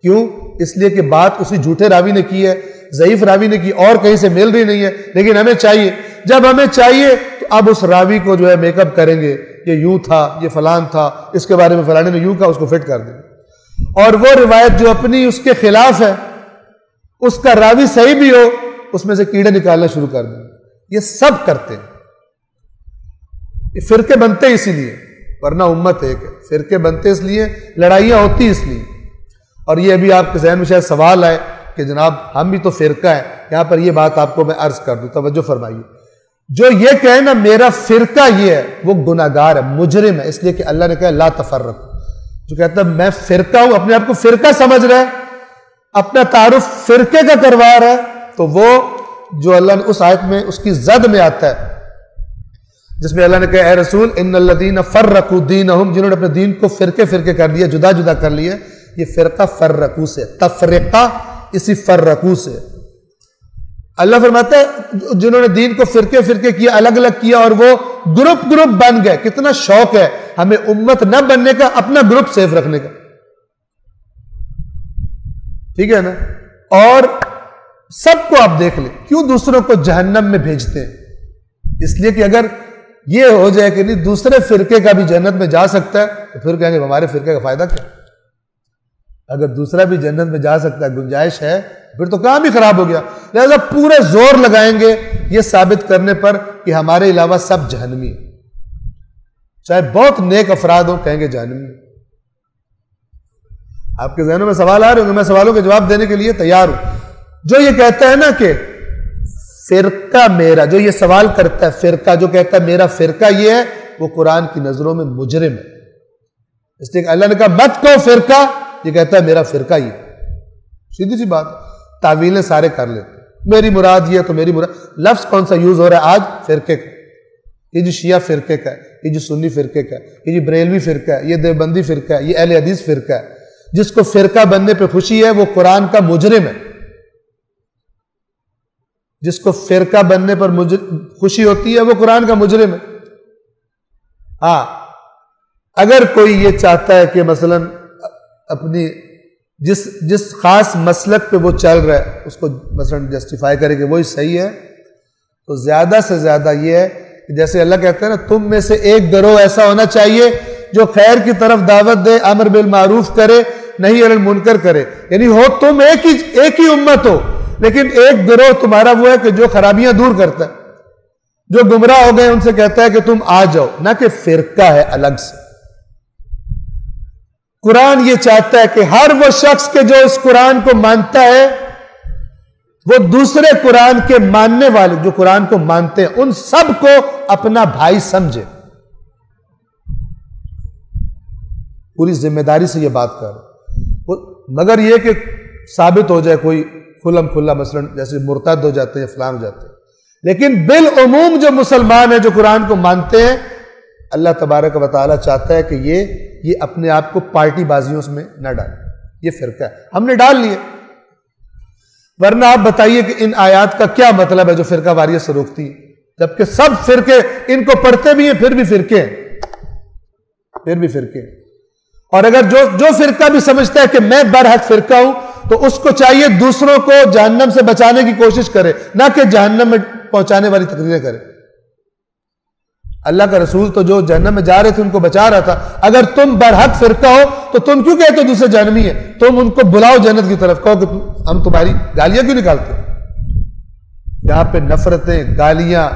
کیوں؟ اس لیے کہ بات اسی جھوٹے راوی نے کی ہے، ضعیف راوی نے کی، اور کہیں سے مل رہی نہیں ہے، لیکن ہمیں چاہیے. جب ہمیں چاہیے تو اب اس راوی کو جو ہے میک اپ کریں گے، یہ یوں تھا، یہ فلان تھا، اس کے بارے میں فلانے نے یوں کہا، اس کو فٹ کر دیں گے. اور وہ روایت جو اپنی اس کے خلاف ہے، اس کا راوی صحیح بھی ہو، اس میں سے کیڑے نکالنا شروع کر دیں. یہ سب کرتے ہیں. یہ فرقے بنتے اسی لیے، ورنہ امت ایک ہے. فرقے بنتے اس لیے، لڑائیاں ہوتی اس لیے. اور یہ ابھی آپ کے ذہن میں شاید سوال آئے کہ جناب ہم بھی تو فرقہ ہیں. یہاں پر یہ بات آپ کو میں عرض کر دوں، توجہ فرمائیے. جو یہ کہے نا میرا فرقہ یہ ہے، وہ گناہگار ہے، مجرم ہے. اس لیے کہ اللہ نے کہا لا تفرقوا. جو کہتا ہے میں فرقہ ہوں، اپنے آپ کو فرقہ سمجھ رہا ہے، اپنا تعارف فرقے کا کروا رہا ہے، تو وہ جو اللہ نے اس آیت میں اس کی زد میں آتا ہے جس میں اللہ نے کہا اے رسول ان الذین فرقوا دینہم، جنہوں نے اپنے دین کو فرقے فرقے کر لیا، جدا جدا کر لیا. یہ فرقہ فرقو سے، تفرقہ اسی فرقو سے. اللہ فرماتا ہے جنہوں نے دین کو فرقے فرقے کیا، الگ الگ کیا، اور وہ گروپ گروپ بن گئے. کتنا شوق ہے ہمیں امت نہ بننے کا، اپنا گروپ سیف رکھنے کا. ٹھیک ہے نا. اور سب کو آپ دیکھ لیں کیوں دوسروں کو جہنم میں بھیجتے ہیں. اس لیے کہ اگر یہ ہو جائے کہ نہیں دوسرے فرقے کا بھی جنت میں جا سکتا ہے تو پھر کہیں گے ہمارے فرقے کا فائدہ کیا. اگر دوسرا بھی جنت میں جا سکتا ہے، گنجائش ہے، پھر تو کام بھی خراب ہو گیا. لہذا پورے زور لگائیں گے یہ ثابت کرنے پر کہ ہمارے علاوہ سب جہنمی ہیں. چاہے بہت نیک افراد ہوں، کہیں گے جہنمی. آپ کے ذہنوں میں سوال آ رہے ہوں گے، میں سوالوں کے جواب دینے کے لیے تیار ہوں. جو یہ کہتا ہے نا کہ فرقہ میرا، جو یہ سوال کرتا ہے فرقہ، جو کہتا ہے میرا فرقہ یہ ہے، وہ قرآن کی نظروں میں مجرم ہے. اس لیے کہ اللہ نے کہا مت کہو فرقہ، یہ کہتا ہے میرا فرقہ یہ. سیدھی سی بات. تعویلیں سارے کر لیتے، میری مراد یہ تو میری مراد. لفظ کون سا یوز ہو رہا ہے آج؟ فرقے کا. یہ جو شیعہ فرقے کا ہے، یہ جو سنی فرقے کا ہے، یہ جو بریلوی فرقہ ہے، یہ دیوبندی فرقہ ہے، یہ اہل حدیث فرقہ ہے. جس کو فرقہ بننے پہ خوشی ہے وہ قرآن کا مجرم ہے. جس کو فرقہ بننے پر خوشی ہوتی ہے وہ قرآن کا مجرم ہے. ہاں اگر کوئی یہ چاہتا ہے کہ مثلا اپنی جس خاص مسلک پہ وہ چل رہا ہے اس کو مثلا جسٹیفائی کرے کہ وہی صحیح ہے، تو زیادہ سے زیادہ یہ ہے کہ جیسے اللہ کہتا ہے نا تم میں سے ایک گروہ ایسا ہونا چاہیے جو خیر کی طرف دعوت دے، امر بالمعروف کرے، نہیں عن المنکر کرے. یعنی ہو تم ایک ہی امت ہو، لیکن ایک گروہ تمہارا وہ ہے کہ جو خرابیاں دور کرتا ہے، جو گمراہ ہو گئے ان سے کہتا ہے کہ تم آ جاؤ، نہ کہ فرقہ ہے الگ سے۔ قرآن یہ چاہتا ہے کہ ہر وہ شخص کے جو اس قرآن کو مانتا ہے وہ دوسرے قرآن کے ماننے والے جو قرآن کو مانتے ہیں ان سب کو اپنا بھائی سمجھے۔ پوری ذمہ داری سے یہ بات کر رہا، مگر یہ کہ ثابت ہو جائے کوئی کھلم کھلا، مثلا جیسے مرتد ہو جاتے ہیں، فلان ہو جاتے ہیں، لیکن بالعموم جو مسلمان ہیں جو قرآن کو مانتے ہیں، اللہ تبارک و تعالیٰ چاہتا ہے کہ یہ اپنے آپ کو پارٹی بازیوں میں نہ ڈالیں۔ یہ فرقہ ہے، ہم نے ڈال لیے، ورنہ آپ بتائیے کہ ان آیات کا کیا مطلب ہے جو فرقہ واریت سے روکتی ہے، جبکہ سب فرقے ان کو پڑھتے بھی ہیں، پھر بھی فرقے ہیں۔ اور اگر جو فرقہ بھی سمجھتا ہے کہ میں برحق فرقہ ہوں تو اس کو چاہیے دوسروں کو جہنم سے بچانے کی کوشش کرے، نہ کہ جہنم میں پہنچانے والی تقریریں کرے۔ اللہ کا رسول تو جو جہنم میں جا رہے تھے ان کو بچا رہا تھا۔ اگر تم برحق فرقہ ہو تو تم کیوں کہتے ہو دوسرے جہنمی ہیں؟ تم ان کو بلاؤ جنت کی طرف، کہو کہ ہم تمہاری گالیاں کیوں نکالتے ہیں؟ یہاں پہ نفرتیں، گالیاں،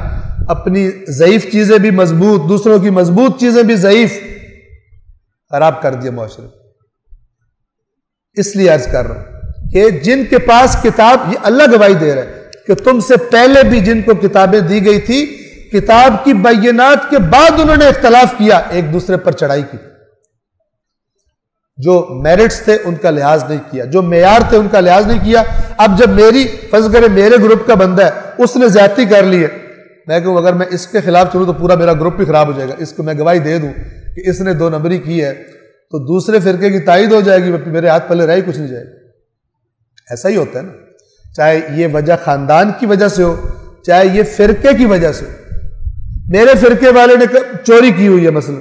اپنی ضعیف چیزیں بھی مضبوط، دوسروں کی مضبوط چیزیں بھی ضعیف، خراب کر دیا معاشرے۔ اس لیے عرض کر رہا ہوں کہ جن کے پاس کتاب، یہ اللہ گواہی دے رہا ہے کہ تم سے پہلے بھی جن کو کتابیں دی گئی تھی، کتاب کی بینات کے بعد انہوں نے اختلاف کیا، ایک دوسرے پر چڑھائی کی، جو میرٹس تھے ان کا لحاظ نہیں کیا، جو معیار تھے ان کا لحاظ نہیں کیا۔ اب جب میری فرض کرے میرے گروپ کا بندہ ہے، اس نے زیادتی کر لی ہے، میں کہوں اگر میں اس کے خلاف چلوں تو پورا میرا گروپ بھی خراب ہو جائے گا، اس کو میں گواہی دے دوں کہ اس نے 2 نمبری کی ہے تو دوسرے فرقے کی تائید ہو جائے گی، میرے ہاتھ پلے رہ ہی کچھ نہیں جائے گا۔ ایسا ہی ہوتا ہے نا، چاہے یہ وجہ خاندان کی وجہ سے ہو، چاہے یہ فرقے کی وجہ سے ہو۔ میرے فرقے والے نے چوری کی ہوئی ہے مثلا،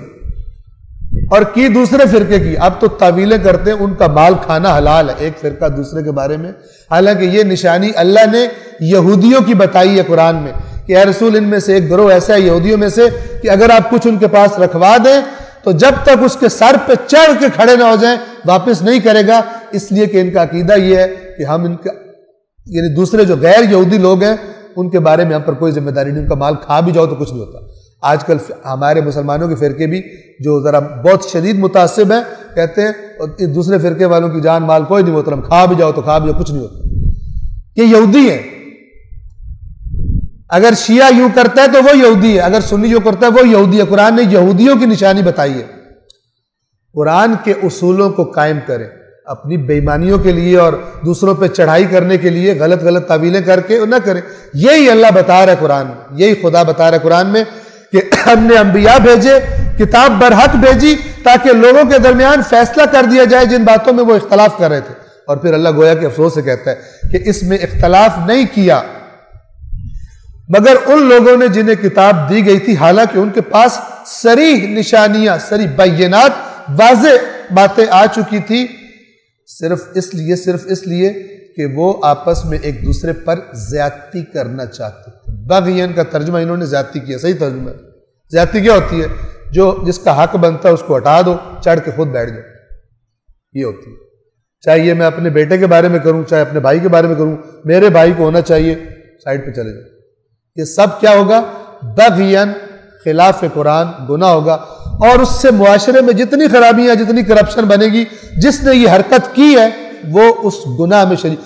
اور کی دوسرے فرقے کی، اب تو تعویلیں کرتے ہیں ان کا مال کھانا حلال ہے، ایک فرقہ دوسرے کے بارے میں، حالانکہ یہ نشانی اللہ نے یہودیوں کی بتائی ہے قرآن میں کہ اے رسول ان میں سے ایک گروہ ایسا ہے یہودیوں میں سے کہ اگر آپ کچھ ان کے پاس رکھوا دیں تو جب تک اس کے سر پہ چڑھ کے کھڑے نہ ہو جائیں واپس نہیں کرے گا، اس لیے کہ ان کا عقیدہ یہ ہے کہ ہم ان کا یعنی دوسرے جو غیر یہودی لوگ ہیں ان کے بارے میں ہم پر کوئی ذمہ داری نہیں، ان کا مال کھا بھی جاؤ تو کچھ نہیں ہوتا۔ آج کل ہمارے مسلمانوں کے فرقے بھی جو ذرا بہت شدید متعصب ہیں، کہتے ہیں دوسرے فرقے والوں کی جان مال کوئی نہیں محترم، کھا بھی جاؤ تو کھا بھی جاؤ، کچھ نہیں ہوتا۔ یہ یہودی ہیں، اگر شیعہ یوں کرتا ہے تو وہ یہودی ہے، اگر سنی یوں کرتا ہے وہ یہودی ہے۔ قرآن نے یہودیوں کی نشانی بتائی ہے۔ قرآن کے اصولوں کو قائم کریں، اپنی بے ایمانیوں کے لیے اور دوسروں پہ چڑھائی کرنے کے لیے غلط تعویلیں کر کے نہ کریں۔ یہی اللہ بتا رہا ہے قرآن میں، یہی خدا بتا رہا ہے قرآن میں کہ ہم نے انبیاء بھیجے، کتاب برحق بھیجی تاکہ لوگوں کے درمیان فیصلہ کر دیا جائے جن باتوں میں وہ اختلاف کر رہے تھے۔ اور پھر اللہ گویا کہ افسوس سے کہتا ہے کہ اس میں اختلاف نہیں کیا مگر ان لوگوں نے جنہیں کتاب دی گئی تھی، حالانکہ ان کے پاس صریح نشانیاں، صریح بینات، واضح باتیں آ چکی تھی، صرف اس لیے کہ وہ آپس میں ایک دوسرے پر زیادتی کرنا چاہتے تھے۔ بغین کا ترجمہ انہوں نے زیادتی کیا، صحیح ترجمہ ہے۔ زیادتی کیا ہوتی ہے؟ جس کا حق بنتا ہے اس کو ہٹا دو، چڑھ کے خود بیٹھ جاؤ، یہ ہوتی ہے۔ چاہے یہ میں اپنے بیٹے کے بارے میں کروں، چاہے اپنے بھائی کے بارے میں کروں، میرے بھائی کو ہونا چاہیے، سائڈ پہ چلے جاؤ۔ یہ سب کیا ہوگا؟ بغین، خلاف قرآن، گناہ ہوگا، اور اس سے معاشرے میں جتنی خرابیاں، جتنی کرپشن بنے گی، جس نے یہ حرکت کی ہے وہ اس گناہ میں شریک،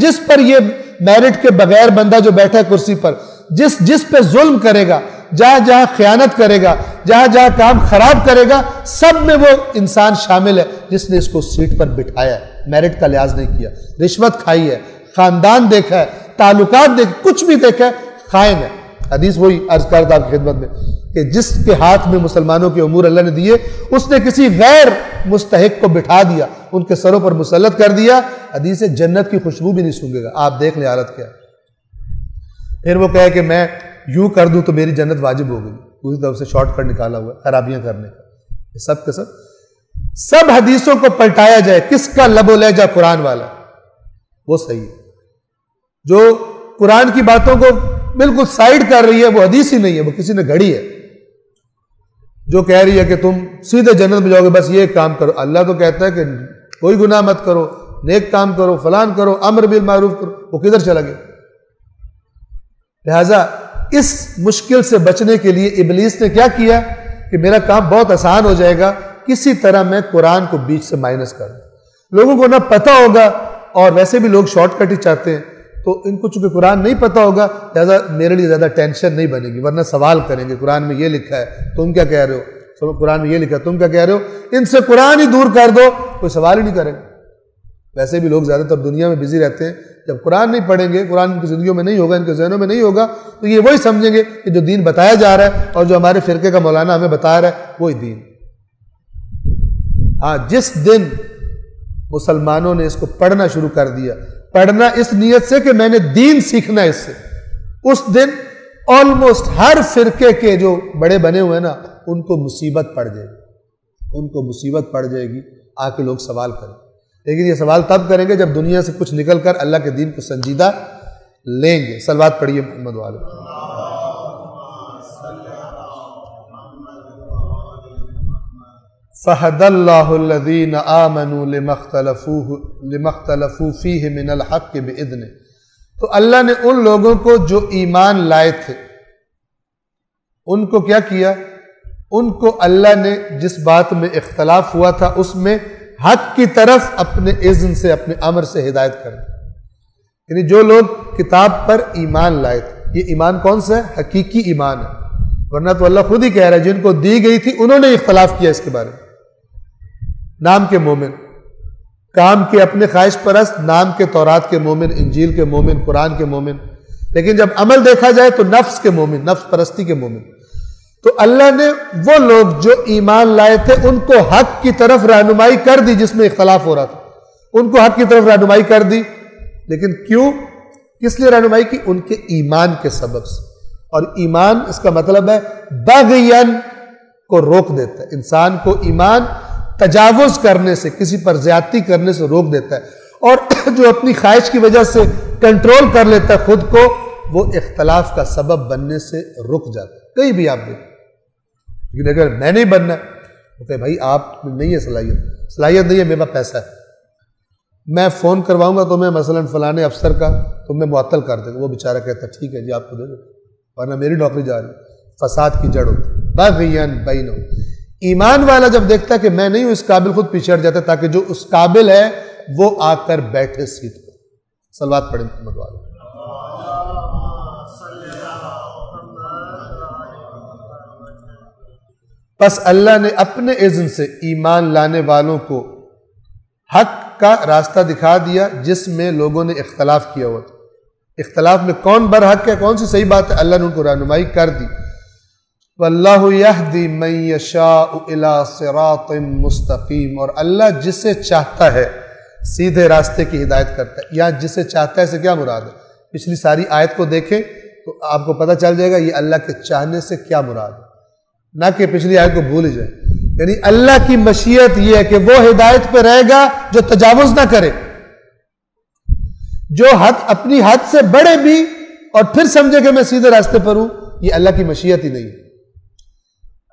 جس پر یہ میرٹ کے بغیر بندہ جو بیٹھا ہے کرسی پر، جس پہ ظلم کرے گا، جہاں خیانت کرے گا، جہاں کام خراب کرے گا، سب میں وہ انسان شامل ہے جس نے اس کو سیٹ پر بٹھایا ہے، میرٹ کا لحاظ نہیں کیا، رشوت کھائی ہے، خاندان دیکھا ہے، تعلقات دیکھے، کچھ بھی دیکھا ہے، خائن ہے۔ حدیث وہی عرض کرتا آپ کی خدمت میں کہ جس کے ہاتھ میں مسلمانوں کے امور اللہ نے دیے، اس نے کسی غیر مستحق کو بٹھا دیا، ان کے سروں پر مسلط کر دیا، حدیث جنت کی خوشبو بھی نہیں سونگے گا۔ آپ دیکھ لیں حالت کیا۔ پھر وہ کہے کہ میں یوں کر دوں تو میری جنت واجب ہو گئی، اسی طرف سے شارٹ کٹ نکالا ہوا ہے خرابیاں کرنے کا۔ یہ سب کے سب حدیثوں کو پلٹایا جائے، کس کا لب و لہجہ قرآن والا، وہ صحیح ہے۔ جو قرآن کی باتوں کو بالکل سائیڈ کر رہی ہے وہ حدیث ہی نہیں ہے، وہ کسی نے گھڑی ہے۔ جو کہہ رہی ہے کہ تم سیدھے جنت میں جاؤ گے بس یہ کام کرو، اللہ تو کہتا ہے کہ کوئی گناہ مت کرو، نیک کام کرو، فلان کرو، امر بالمعروف کرو، وہ کدھر چلا گیا؟ لہذا اس مشکل سے بچنے کے لیے ابلیس نے کیا کیا کہ میرا کام بہت آسان ہو جائے گا، کسی طرح میں قرآن کو بیچ سے مائنس کر دوں۔ لوگوں کو نہ پتہ ہوگا، اور ویسے بھی لوگ شارٹ کٹ ہی چاہتے ہیں، تو ان کو چونکہ قرآن نہیں پتہ ہوگا لہذا میرے لیے زیادہ ٹینشن نہیں بنے گی، ورنہ سوال کریں گے قرآن میں یہ لکھا ہے تم کیا کہہ رہے ہو، قرآن میں یہ لکھا ہے تم کیا کہہ رہے ہو، ان سے قرآن ہی دور کر دو، کوئی سوال ہی نہیں کرے گا۔ ویسے بھی لوگ زیادہ تر دنیا میں بزی رہتے ہیں، جب قرآن نہیں پڑھیں گے، قرآن ان کی زندگیوں میں نہیں ہوگا، ان کے ذہنوں میں نہیں ہوگا، تو یہ وہی سمجھیں گے کہ جو دین بتایا جا رہا ہے اور جو ہمارے فرقے کا مولانا ہمیں بتا رہا ہے وہی دین۔ ہاں، جس دن مسلمانوں نے اس کو پڑھنا شروع کر دیا، پڑھنا اس نیت سے کہ میں نے دین سیکھنا ہے اس سے، اس دن آلموسٹ ہر فرقے کے جو بڑے بنے ہوئے ہیں نا ان کو مصیبت پڑ جائے گی، ان کو مصیبت پڑ جائے گی، آ کے لوگ سوال کریں، لیکن یہ سوال تب کریں گے جب دنیا سے کچھ نکل کر اللہ کے دین کو سنجیدہ لیں گے۔ صلوات پڑھیے محمد والے۔ فَهَدَى اللَّهُ الَّذِينَ آمَنُوا لِمَا اخْتَلَفُوا فِيهِ مِنَ الْحَقِّ بِإِذْنِهِ، تو اللہ نے ان لوگوں کو جو ایمان لائے تھے ان کو کیا کیا، ان کو اللہ نے جس بات میں اختلاف ہوا تھا اس میں حق کی طرف اپنے اذن سے، اپنے امر سے ہدایت کر، یعنی جو لوگ کتاب پر ایمان لائے تھے، یہ ایمان کون سا ہے؟ حقیقی ایمان ہے، ورنہ تو اللہ خود ہی کہہ رہا ہے جن کو دی گئی تھی انہوں نے اختلاف کیا اس کے بارے میں۔ نام کے مومن، کام کے اپنے خواہش پرست، نام کے تورات کے مومن، انجیل کے مومن، قرآن کے مومن، لیکن جب عمل دیکھا جائے تو نفس کے مومن، نفس پرستی کے مومن۔ تو اللہ نے وہ لوگ جو ایمان لائے تھے ان کو حق کی طرف رہنمائی کر دی، جس میں اختلاف ہو رہا تھا ان کو حق کی طرف رہنمائی کر دی، لیکن کیوں، کس لیے رہنمائی کی؟ ان کے ایمان کے سبب سے۔ اور ایمان اس کا مطلب ہے بغین کو روک دیتا ہے، انسان کو ایمان تجاوز کرنے سے، کسی پر زیادتی کرنے سے روک دیتا ہے، اور جو اپنی خواہش کی وجہ سے کنٹرول کر لیتا ہے خود کو، وہ اختلاف کا سبب بننے سے رک جاتا ہے۔ کہیں بھی آپ دیکھیں، لیکن اگر میں نہیں بننا تو کہ بھائی آپ میں نہیں ہے صلاحیت نہیں ہے، میرے پاس پیسہ ہے، میں فون کرواؤں گا تو میں مثلاً فلانے افسر کا تو میں معطل کر دیں گا، وہ بیچارہ کہتا ہے ٹھیک ہے جی آپ کو دے دو، ورنہ میری نوکری جا رہی ہے۔ فساد کی جڑ ہوتی، بغیاً بینہم۔ ایمان والا جب دیکھتا ہے کہ میں نہیں ہوں اس قابل، خود پیچھے ہٹ جاتا ہے تاکہ جو اس قابل ہے وہ آ کر بیٹھے سیٹ پر۔ صلوات پڑھیں محمد والے۔ پس اللہ نے اپنے اذن سے ایمان لانے والوں کو حق کا راستہ دکھا دیا جس میں لوگوں نے اختلاف کیا ہوا تھا۔ اختلاف میں کون برحق ہے، کون سی صحیح بات ہے، اللہ نے ان کو رہنمائی کر دی۔ واللہ یہدی من یشاء الی صراط مستقیم، اور اللہ جسے چاہتا ہے سیدھے راستے کی ہدایت کرتا ہے۔ یہاں جسے چاہتا ہے سے کیا مراد ہے؟ پچھلی ساری آیت کو دیکھیں تو آپ کو پتہ چل جائے گا یہ اللہ کے چاہنے سے کیا مراد ہے، نہ کہ پچھلی آیت کو بھول جائے۔ یعنی اللہ کی مشیت یہ ہے کہ وہ ہدایت پہ رہے گا جو تجاوز نہ کرے، جو حد اپنی حد سے بڑھے بھی اور پھر سمجھے کہ میں سیدھے راستے پر ہوں، یہ اللہ کی مشیت ہی نہیں ہے۔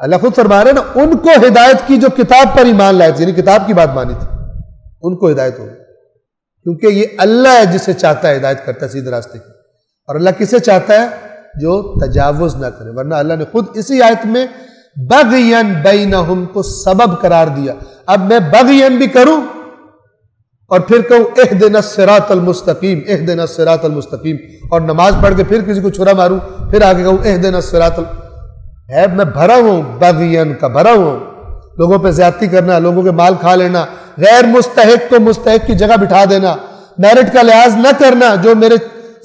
اللہ خود فرما رہے ہیں نا، ان کو ہدایت کی جو کتاب پر ایمان لائے تھے، یعنی کتاب کی بات مانی تھی، ان کو ہدایت ہوگی، کیونکہ یہ اللہ ہے جسے چاہتا ہے ہدایت کرتا ہے سیدھے راستے کی، اور اللہ کسے چاہتا ہے؟ جو تجاوز نہ کرے۔ ورنہ اللہ نے خود اسی آیت میں بغین بینہم کو سبب قرار دیا۔ اب میں بغین بھی کروں اور پھر کہوں اہدنا الصراط المستقیم، اہدنا الصراط المستقیم، اور نماز پڑھ کے پھر کسی کو چھرا ماروں، پھر آگے کہوں اہدنا الصراط ہے، میں بھرا ہوں بغین کا، بھرا ہوں لوگوں پہ زیادتی کرنا، لوگوں کے مال کھا لینا، غیر مستحق کو مستحق کی جگہ بٹھا دینا، میرٹ کا لحاظ نہ کرنا، جو میرے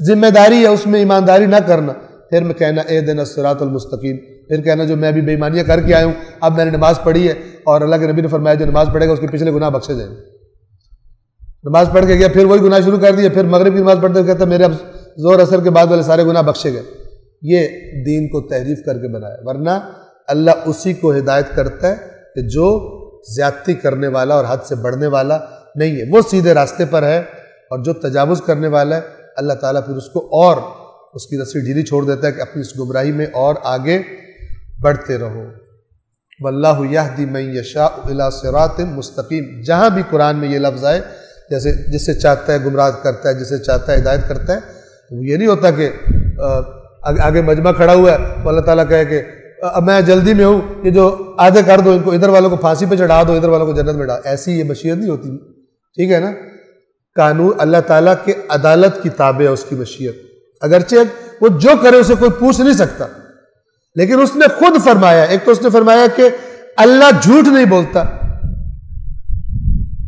ذمہ داری ہے اس میں ایمانداری نہ کرنا، پھر میں کہنا اہدنا الصراط المستقیم، پھر کہنا جو میں بھی بے ایمانیاں کر کے آیا ہوں، اب میں نے نماز پڑھی ہے اور اللہ کے نبی نے فرمایا جو نماز پڑھے گا اس کے پچھلے گناہ بخشے جائیں گے۔ نماز پڑھ کے گیا پھر وہی گناہ شروع کر دیا، پھر مغرب کی نماز پڑھتے کہتا میرے اب زور اثر کے بعد والے سارے گناہ بخشے گئے۔ یہ دین کو تحریف کر کے بنایا، ورنہ اللہ اسی کو ہدایت کرتا ہے کہ جو زیادتی کرنے والا اور حد سے بڑھنے والا نہیں ہے، وہ سیدھے راستے پر ہے، اور جو تجاوز کرنے والا ہے اللہ تعالیٰ پھر اس کو اور اس کی رسی ڈھیلی چھوڑ دیتا ہے کہ اپنی اس گمراہی میں اور آگے بڑھتے رہو۔ واللہ یہدی من یشاء الی صراط مستقیم، جہاں بھی قرآن میں یہ لفظ آئے جیسے جس سے چاہتا ہے گمراہ کرتا ہے، جس سے چاہتا ہے ہدایت کرتا ہے. تو یہ نہیں ہوتا کہ آگے مجمع کھڑا ہوا ہے تو اللہ تعالیٰ کہے کہ اب میں جلدی میں ہوں، یہ جو آدھے کر دو ان کو، ادھر والوں کو پھانسی پہ چڑھا دو، ادھر والوں کو جنت میں ڈال. ایسی یہ مشیت نہیں ہوتی. ٹھیک ہے نا. قانون اللہ تعالیٰ کے عدالت کی تابع ہے اس کی مشیت. اگرچہ وہ جو کرے اسے کوئی پوچھ نہیں سکتا، لیکن اس نے خود فرمایا. ایک تو اس نے فرمایا کہ اللہ جھوٹ نہیں بولتا،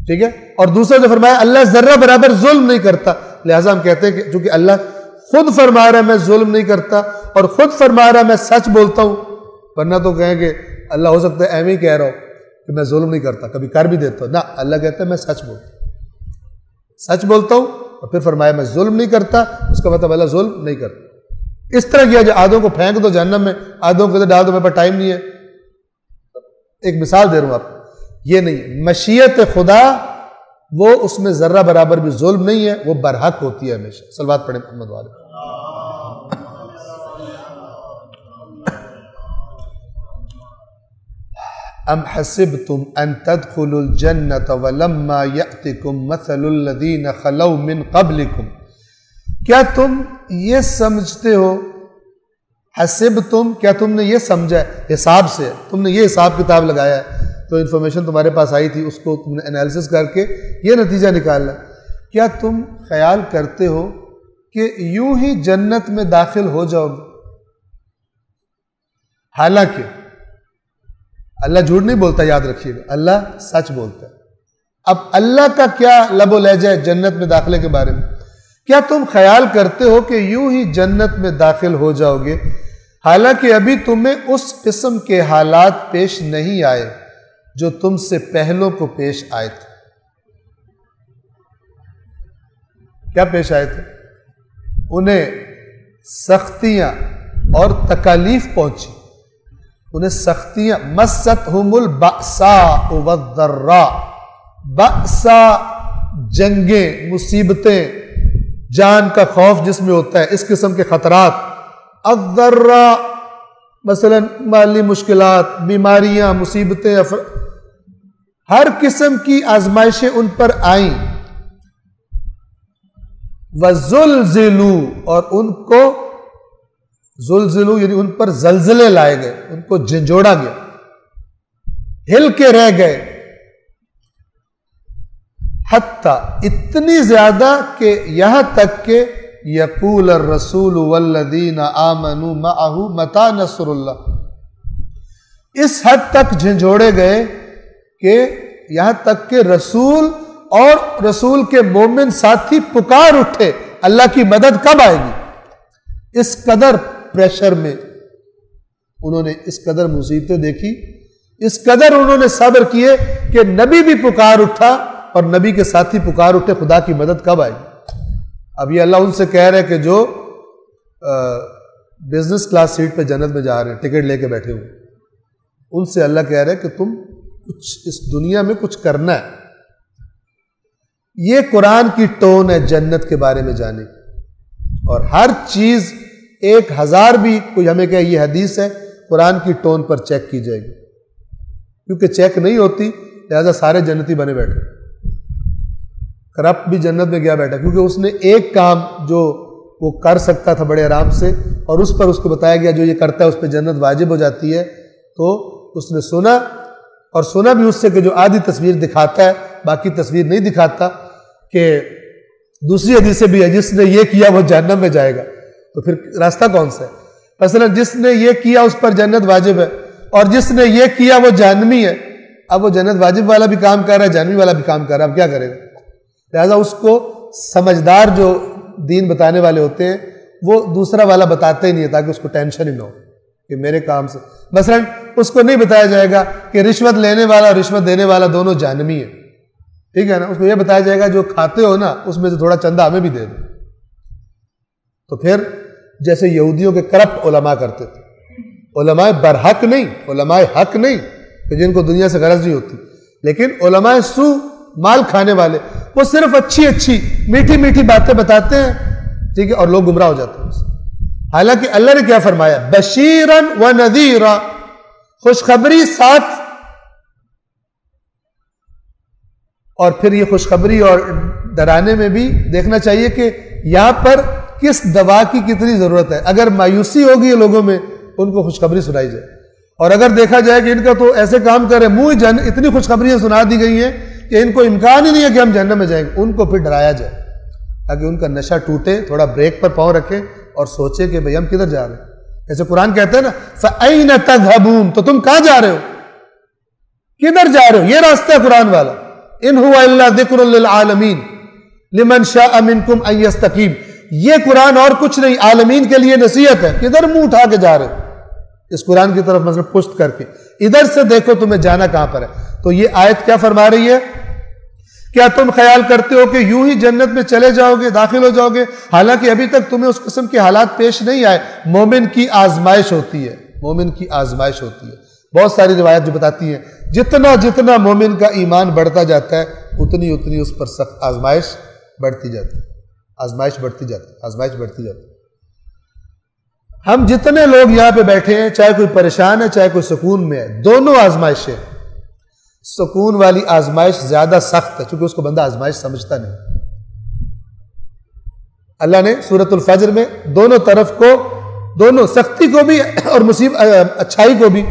ٹھیک ہے، اور دوسرا جو فرمایا اللہ ذرہ برابر ظلم نہیں کرتا. لہٰذا ہم کہتے ہیں کہ چونکہ اللہ خود فرما رہا ہے میں ظلم نہیں کرتا، اور خود فرما رہا ہے میں سچ بولتا ہوں. ورنہ تو کہیں کہ اللہ ہو سکتا ہے ایویں ہی کہہ رہا ہو کہ میں ظلم نہیں کرتا، کبھی کر بھی دیتا ہوں. نہ، اللہ کہتا ہے میں سچ بولتا ہوں، اور پھر فرمایا میں ظلم نہیں کرتا. اس کا مطلب اللہ ظلم نہیں کرتا. اس طرح کیا جو آدھوں کو پھینک دو جہنم میں، آدھوں کو ادھر ڈال دو، میرے پاس ٹائم نہیں ہے. ایک مثال دے رہا ہوں آپ کو. یہ نہیں، مشیت خدا وہ اس میں ذرہ برابر بھی ظلم نہیں ہے، وہ برحق ہوتی ہے ہمیشہ. صلوات پڑھیں محمد والے. ام حسبتم ان تدخلوا الجنة ولما يأتكم مثل الذين خلوا من قبلكم. کیا تم یہ سمجھتے ہو، حسبتم، کیا تم نے یہ سمجھا ہے، حساب سے تم نے یہ حساب کتاب لگایا ہے، تو انفارمیشن تمہارے پاس آئی تھی، اس کو تم نے انالیسس کر کے یہ نتیجہ نکالا. کیا تم خیال کرتے ہو کہ یوں ہی جنت میں داخل ہو جاؤ گے؟ حالانکہ اللہ جھوٹ نہیں بولتا، یاد رکھیے گا، اللہ سچ بولتا ہے. اب اللہ کا کیا لب و لہجہ ہے جنت میں داخلے کے بارے میں؟ کیا تم خیال کرتے ہو کہ یوں ہی جنت میں داخل ہو جاؤ گے حالانکہ ابھی تمہیں اس قسم کے حالات پیش نہیں آئے جو تم سے پہلوں کو پیش آئے تھے؟ کیا پیش آئے تھے؟ انہیں سختیاں اور تکالیف پہنچی. انہیں سختیاں، مستہم البأساء والضراء. بأساء جنگیں، مصیبتیں، جان کا خوف جس میں ہوتا ہے، اس قسم کے خطرات. الضراء مثلا مالی مشکلات، بیماریاں، مصیبتیں، ہر قسم کی آزمائشیں ان پر آئیں. وَزُلْزِلُوا، اور ان کو زلزلو یعنی ان پر زلزلے لائے گئے، ان کو جھنجھوڑا گیا، ہل کے رہ گئے. حتیٰ، اتنی زیادہ کہ یہاں تک کہ یقول الرسول والذین آمنوا معہ متی نصر اللہ. اس حد تک جھنجھوڑے گئے کہ یہاں تک کہ رسول اور رسول کے مومن ساتھی پکار اٹھے اللہ کی مدد کب آئے گی. اس قدر پریشر میں انہوں نے اس قدر مصیبتیں دیکھی، اس قدر انہوں نے صبر کیے کہ نبی بھی پکار اٹھا اور نبی کے ساتھی پکار اٹھے خدا کی مدد کب آئے گی. اب یہ اللہ ان سے کہہ رہے کہ جو بزنس کلاس سیٹ پہ جنت میں جا رہے ہیں، ٹکٹ لے کے بیٹھے ہوئے، ان سے اللہ کہہ رہے کہ تم کچھ اس دنیا میں کچھ کرنا ہے. یہ قرآن کی ٹون ہے جنت کے بارے میں جانے کی. اور ہر چیز 1000 بھی کوئی ہمیں کہے یہ حدیث ہے، قرآن کی ٹون پر چیک کی جائے گی، کیونکہ چیک نہیں ہوتی لہذا سارے جنتی بنے بیٹھے. کرپٹ بھی جنت میں گیا بیٹھا کیونکہ اس نے ایک کام جو وہ کر سکتا تھا بڑے آرام سے، اور اس پر اس کو بتایا گیا جو یہ کرتا ہے اس پہ جنت واجب ہو جاتی ہے. تو اس نے سنا، اور سنا بھی اس سے کہ جو آدھی تصویر دکھاتا ہے باقی تصویر نہیں دکھاتا، کہ دوسری حدیث سے بھی ہے جس نے یہ کیا وہ جہنم میں جائے گا. تو پھر راستہ کون سا ہے؟ مثلا جس نے یہ کیا اس پر جنت واجب ہے، اور جس نے یہ کیا وہ جہنمی ہے. اب وہ جنت واجب والا بھی کام کر رہا ہے، جہنمی والا بھی کام کر رہا ہے، اب کیا کرے گا؟ لہذا اس کو سمجھدار جو دین بتانے والے ہوتے ہیں وہ دوسرا والا بتاتے ہی نہیں ہے تاکہ اس کو ٹینشن ہی نہ ہو کہ میرے کام سے. مثلا اس کو نہیں بتایا جائے گا کہ رشوت لینے والا اور رشوت دینے والا دونوں جہنمی ہیں، ٹھیک ہے نا. اس کو یہ بتایا جائے گا جو کھاتے ہو نا اس میں سے تھوڑا چندہ ہمیں بھی دے دو. تو پھر جیسے یہودیوں کے کرپٹ علماء کرتے تھے، علماء برحق نہیں، علماء حق نہیں کہ جن کو دنیا سے غرض نہیں ہوتی، لیکن علماء سو مال کھانے والے، وہ صرف اچھی اچھی میٹھی میٹھی باتیں بتاتے ہیں، ٹھیک ہے، اور لوگ گمراہ ہو جاتے ہیں. حالانکہ اللہ نے کیا فرمایا؟ بشیرا و نذیرا، خوشخبری ساتھ اور پھر یہ خوشخبری اور ڈرانے میں بھی دیکھنا چاہیے کہ یہاں پر کس دوا کی کتنی ضرورت ہے. اگر مایوسی ہوگی لوگوں میں ان کو خوشخبری سنائی جائے, اور اگر دیکھا جائے کہ ان کا تو ایسے کام کرے منہ اتنی خوشخبریاں سنا دی گئی ہیں کہ ان کو امکان ہی نہیں ہے کہ ہم جہنم میں جائیں گے, ان کو پھر ڈرایا جائے تاکہ ان کا نشہ ٹوٹے, تھوڑا بریک پر پاؤں رکھے اور سوچے کہ بھئی ہم کدھر جا رہے ہیں. جیسے قرآن کہتے ہیں نا فَأَيْنَ تَذْهَبُونَ, تو تم کہاں جا رہے ہو, کدھر جا رہے ہو. یہ راستہ ہے قرآن والا. إِنْ هُوَ إِلَّا ذِكْرٌ لِلْعَالَمِينَ لِمَنْ شَاءَ مِنْكُمْ أَنْ يَسْتَقِيمَ. یہ قرآن اور کچھ نہیں, عالمین کے لیے نصیحت ہے. کدھر منہ اٹھا کے جا رہے ہو اس قرآن کی طرف, مثلا پشت کر کے ادھر سے دیکھو تمہیں جانا کہاں پر ہے. تو یہ آیت کیا فرما رہی ہے, کیا تم خیال کرتے ہو کہ یوں ہی جنت میں چلے جاؤ گے, داخل ہو جاؤ گے, حالانکہ ابھی تک تمہیں اس قسم کے حالات پیش نہیں آئے. مومن کی آزمائش ہوتی ہے, مومن کی آزمائش ہوتی ہے. بہت ساری روایت جو بتاتی ہیں جتنا جتنا مومن کا ایمان بڑھتا جاتا ہے اتنی اتنی اس پر سخت آزمائش بڑھتی جاتی ہے, آزمائش بڑھتی جاتی ہے, آزمائش بڑھتی جاتی ہے. ہم جتنے لوگ یہاں پہ بیٹھے ہیں, چاہے کوئی پریشان ہے چاہے کوئی سکون میں ہے, دونوں آزمائشیں. سکون والی آزمائش زیادہ سخت ہے چونکہ اس کو بندہ آزمائش سمجھتا نہیں. اللہ نے سورۃ الفجر میں دونوں طرف کو, دونوں سختی کو بھی اور اچھائی کو بھی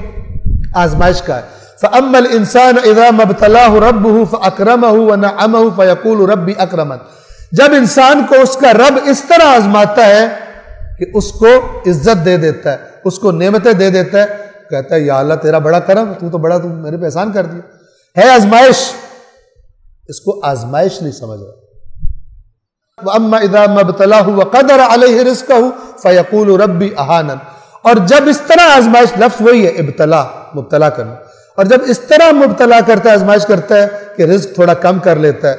آزمائش کا ہے. فَأَمَّا الْإِنسَانَ إِذَا مَبْتَلَاهُ رَبُّهُ فَأَكْرَمَهُ وَنَعَمَهُ فَيَقُولُ رَبِّ أَكْرَمَنِ. جب انسان کو اس کا رب اس طرح آزماتا ہے کہ اس کو عزت دے دیتا ہے, اس کو نعمتیں دے دیتا ہے, کہتا ہے یا اللہ تیرا بڑا کرم, تو بڑا, تو میرے پہ احسان کر دیا. ہے آزمائش, اس کو آزمائش نہیں سمجھ رہا. وَأَمَّا إِذَا مَبْتَلَاهُ وَقَدَرَ عَلَيْهِ رِزْقَهُ فَيَقُولُ رَبِّ أَهَانَنِ. اور جب اس طرح آزمائش, لفظ وہی ہے ابتلا, مبتلا کرنا, اور جب اس طرح مبتلا کرتا ہے, آزمائش کرتا ہے کہ رزق تھوڑا کم کر لیتا ہے,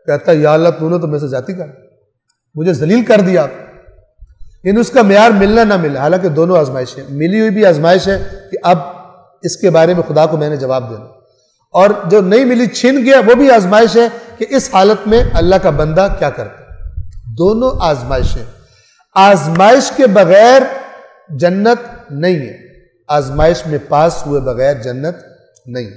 کہتا ہے یا اللہ تو نے تو میرے سے زیادتی کر, مجھے ذلیل کر دیا آپ. یعنی اس کا معیار ملنا نہ ملے. حالانکہ دونوں آزمائشیں, ملی ہوئی بھی آزمائش ہے کہ اب اس کے بارے میں خدا کو میں نے جواب دینا, اور جو نہیں ملی چھن گیا وہ بھی آزمائش ہے کہ اس حالت میں اللہ کا بندہ کیا کرتا ہے. دونوں آزمائشیں. آزمائش کے بغیر جنت نہیں ہے, آزمائش میں پاس ہوئے بغیر جنت نہیں.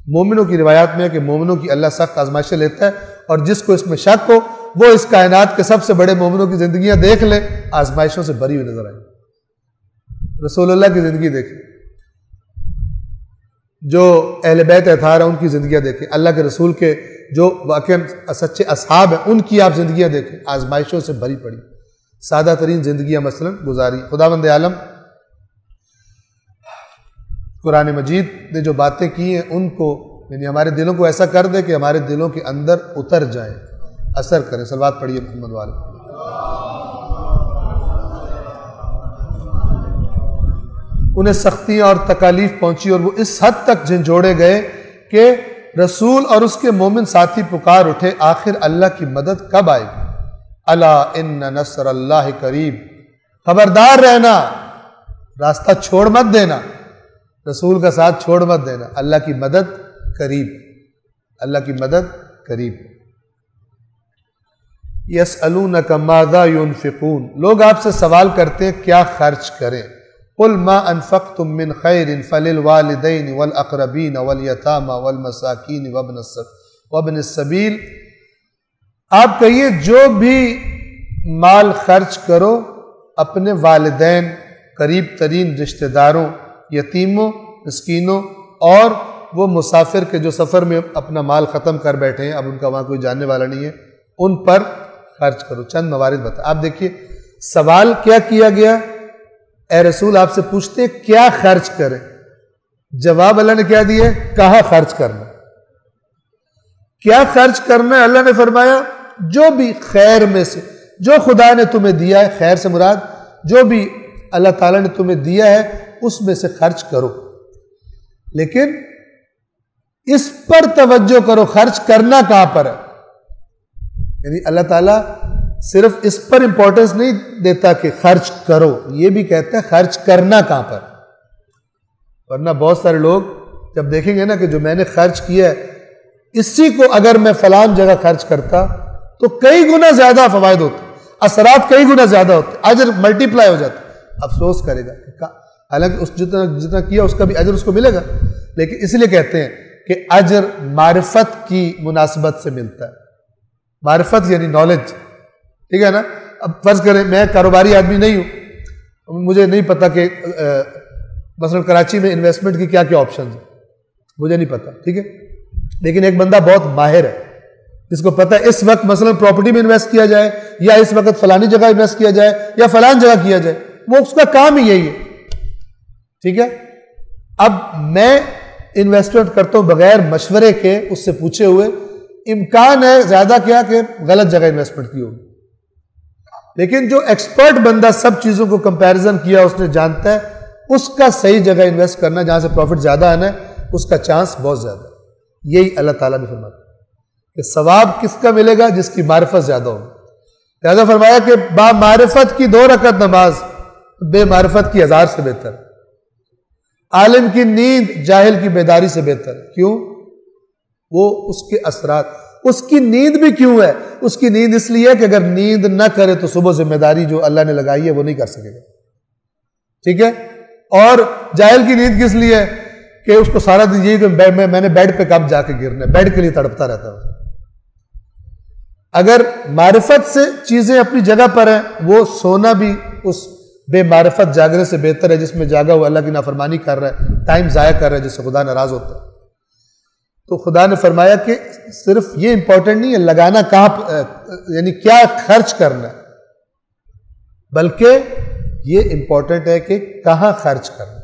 مومنوں کی روایات میں ہے کہ مومنوں کی اللہ سخت آزمائشیں لیتا ہے, اور جس کو اس میں شک ہو وہ اس کائنات کے سب سے بڑے مومنوں کی زندگیاں دیکھ لے, آزمائشوں سے بری ہوئی نظر آئیں. رسول اللہ کی زندگی دیکھیں, جو اہل بیت اطہار ہیں ان کی زندگیاں دیکھیں, اللہ کے رسول کے جو واقعا سچے اصحاب ہیں ان کی آپ زندگیاں دیکھیں, آزمائشوں سے بھری پڑی سادہ ترین زندگیاں مثلا گزاری. خداوند عالم قرآن مجید نے جو باتیں کی ہیں ان کو, یعنی ہمارے دلوں کو ایسا کر دے کہ ہمارے دلوں کے اندر اتر جائیں, اثر کریں. صلوات پڑھیے محمد والے. انہیں سختیاں اور تکالیف پہنچی اور وہ اس حد تک جھنجھوڑے گئے کہ رسول اور اس کے مومن ساتھی پکار اٹھے, آخر اللہ کی مدد کب آئے گی؟ الا ان نصر اللہ قریب. خبردار رہنا, راستہ چھوڑ مت دینا, رسول کا ساتھ چھوڑ مت دینا, اللہ کی مدد قریب, اللہ کی مدد قریب. یسألونک ماذا ينفقون. لوگ آپ سے سوال کرتے ہیں کیا خرچ کریں. قل ما انفقتم من خیر فللوالدین والاقربین والیتامى والمساکین وابن السبیل. آپ کہیے جو بھی مال خرچ کرو اپنے والدین, قریب ترین رشتہ داروں, یتیموں, مسکینوں, اور وہ مسافر کے جو سفر میں اپنا مال ختم کر بیٹھے ہیں, اب ان کا وہاں کوئی جاننے والا نہیں ہے, ان پر خرچ کرو. چند موارد بتا. آپ دیکھیے سوال کیا کیا گیا, اے رسول آپ سے پوچھتے ہیں کیا خرچ کریں, جواب اللہ نے کیا دیا, کہاں خرچ کرنا. کیا خرچ کرنا ہے؟ اللہ نے فرمایا جو بھی خیر میں سے, جو خدا نے تمہیں دیا ہے, خیر سے مراد جو بھی اللہ تعالیٰ نے تمہیں دیا ہے اس میں سے خرچ کرو, لیکن اس پر توجہ کرو خرچ کرنا کہاں پر ہے. یعنی اللہ تعالیٰ صرف اس پر امپورٹنس نہیں دیتا کہ خرچ کرو, یہ بھی کہتا ہے خرچ کرنا کہاں پر. ورنہ بہت سارے لوگ جب دیکھیں گے نا کہ جو میں نے خرچ کیا ہے اسی کو اگر میں فلان جگہ خرچ کرتا تو کئی گنا زیادہ فوائد ہوتے, اثرات کئی گنا زیادہ ہوتے, اجر ملٹی پلائی ہو جاتا. افسوس کرے گا, حالانکہ اس جتنا کیا اس کا بھی اجر اس کو ملے گا, لیکن اس لیے کہتے ہیں کہ اجر معرفت کی مناسبت سے ملتا ہے. معرفت یعنی نالج, ٹھیک ہے نا. اب فرض کریں میں کاروباری آدمی نہیں ہوں, مجھے نہیں پتا کہ مثلا کراچی میں انویسٹمنٹ کی کیا کیا آپشنز ہیں, مجھے نہیں پتا, ٹھیک ہے. لیکن ایک بندہ بہت ماہر ہے جس کو پتا ہے اس وقت مثلا پراپرٹی میں انویسٹ کیا جائے, یا اس وقت فلانی جگہ انویسٹ کیا جائے, یا فلان جگہ کیا جائے, وہ اس کا کام ہی یہی ہے, ٹھیک ہے. اب میں انویسٹمنٹ کرتا ہوں بغیر مشورے کے, اس سے پوچھے ہوئے, امکان ہے زیادہ کیا کہ غلط جگہ انویسٹمنٹ کی ہوگی. لیکن جو ایکسپرٹ بندہ سب چیزوں کو کمپیریزن کیا, اس نے جانتا ہے اس کا صحیح جگہ انویسٹ کرنا جہاں سے پروفٹ زیادہ آنا ہے, اس کا چانس بہت زیادہ ہے. یہی اللہ تعالیٰ نے فرمایا کہ ثواب کس کا ملے گا, جس کی معرفت زیادہ ہوگی. لہذا فرمایا کہ با معرفت کی 2 رکعت نماز بے معرفت کی 1000 سے بہتر. عالم کی نیند جاہل کی بیداری سے بہتر. کیوں؟ وہ اس کے اثرات. اس کی نیند بھی کیوں ہے؟ اس کی نیند اس لیے کہ اگر نیند نہ کرے تو صبح ذمہ داری جو اللہ نے لگائی ہے وہ نہیں کر سکے گا, ٹھیک ہے. اور جاہل کی نیند کس لیے ہے کہ اس کو سارا دن یہی کہ میں نے بیڈ پہ کب جا کے گرنا ہے, بیڈ کے لیے تڑپتا رہتا ہے. اگر معرفت سے چیزیں اپنی جگہ پر ہیں, وہ سونا بھی اس بے معرفت جاگنے سے بہتر ہے جس میں جاگا ہوا اللہ کی نافرمانی کر رہا ہے, ٹائم ضائع کر رہا ہے, جس سے خدا ناراض ہوتا ہے. تو خدا نے فرمایا کہ صرف یہ امپورٹنٹ نہیں ہے لگانا کہاں, یعنی کیا خرچ کرنا ہے, بلکہ یہ امپورٹنٹ ہے کہ کہاں خرچ کرنا.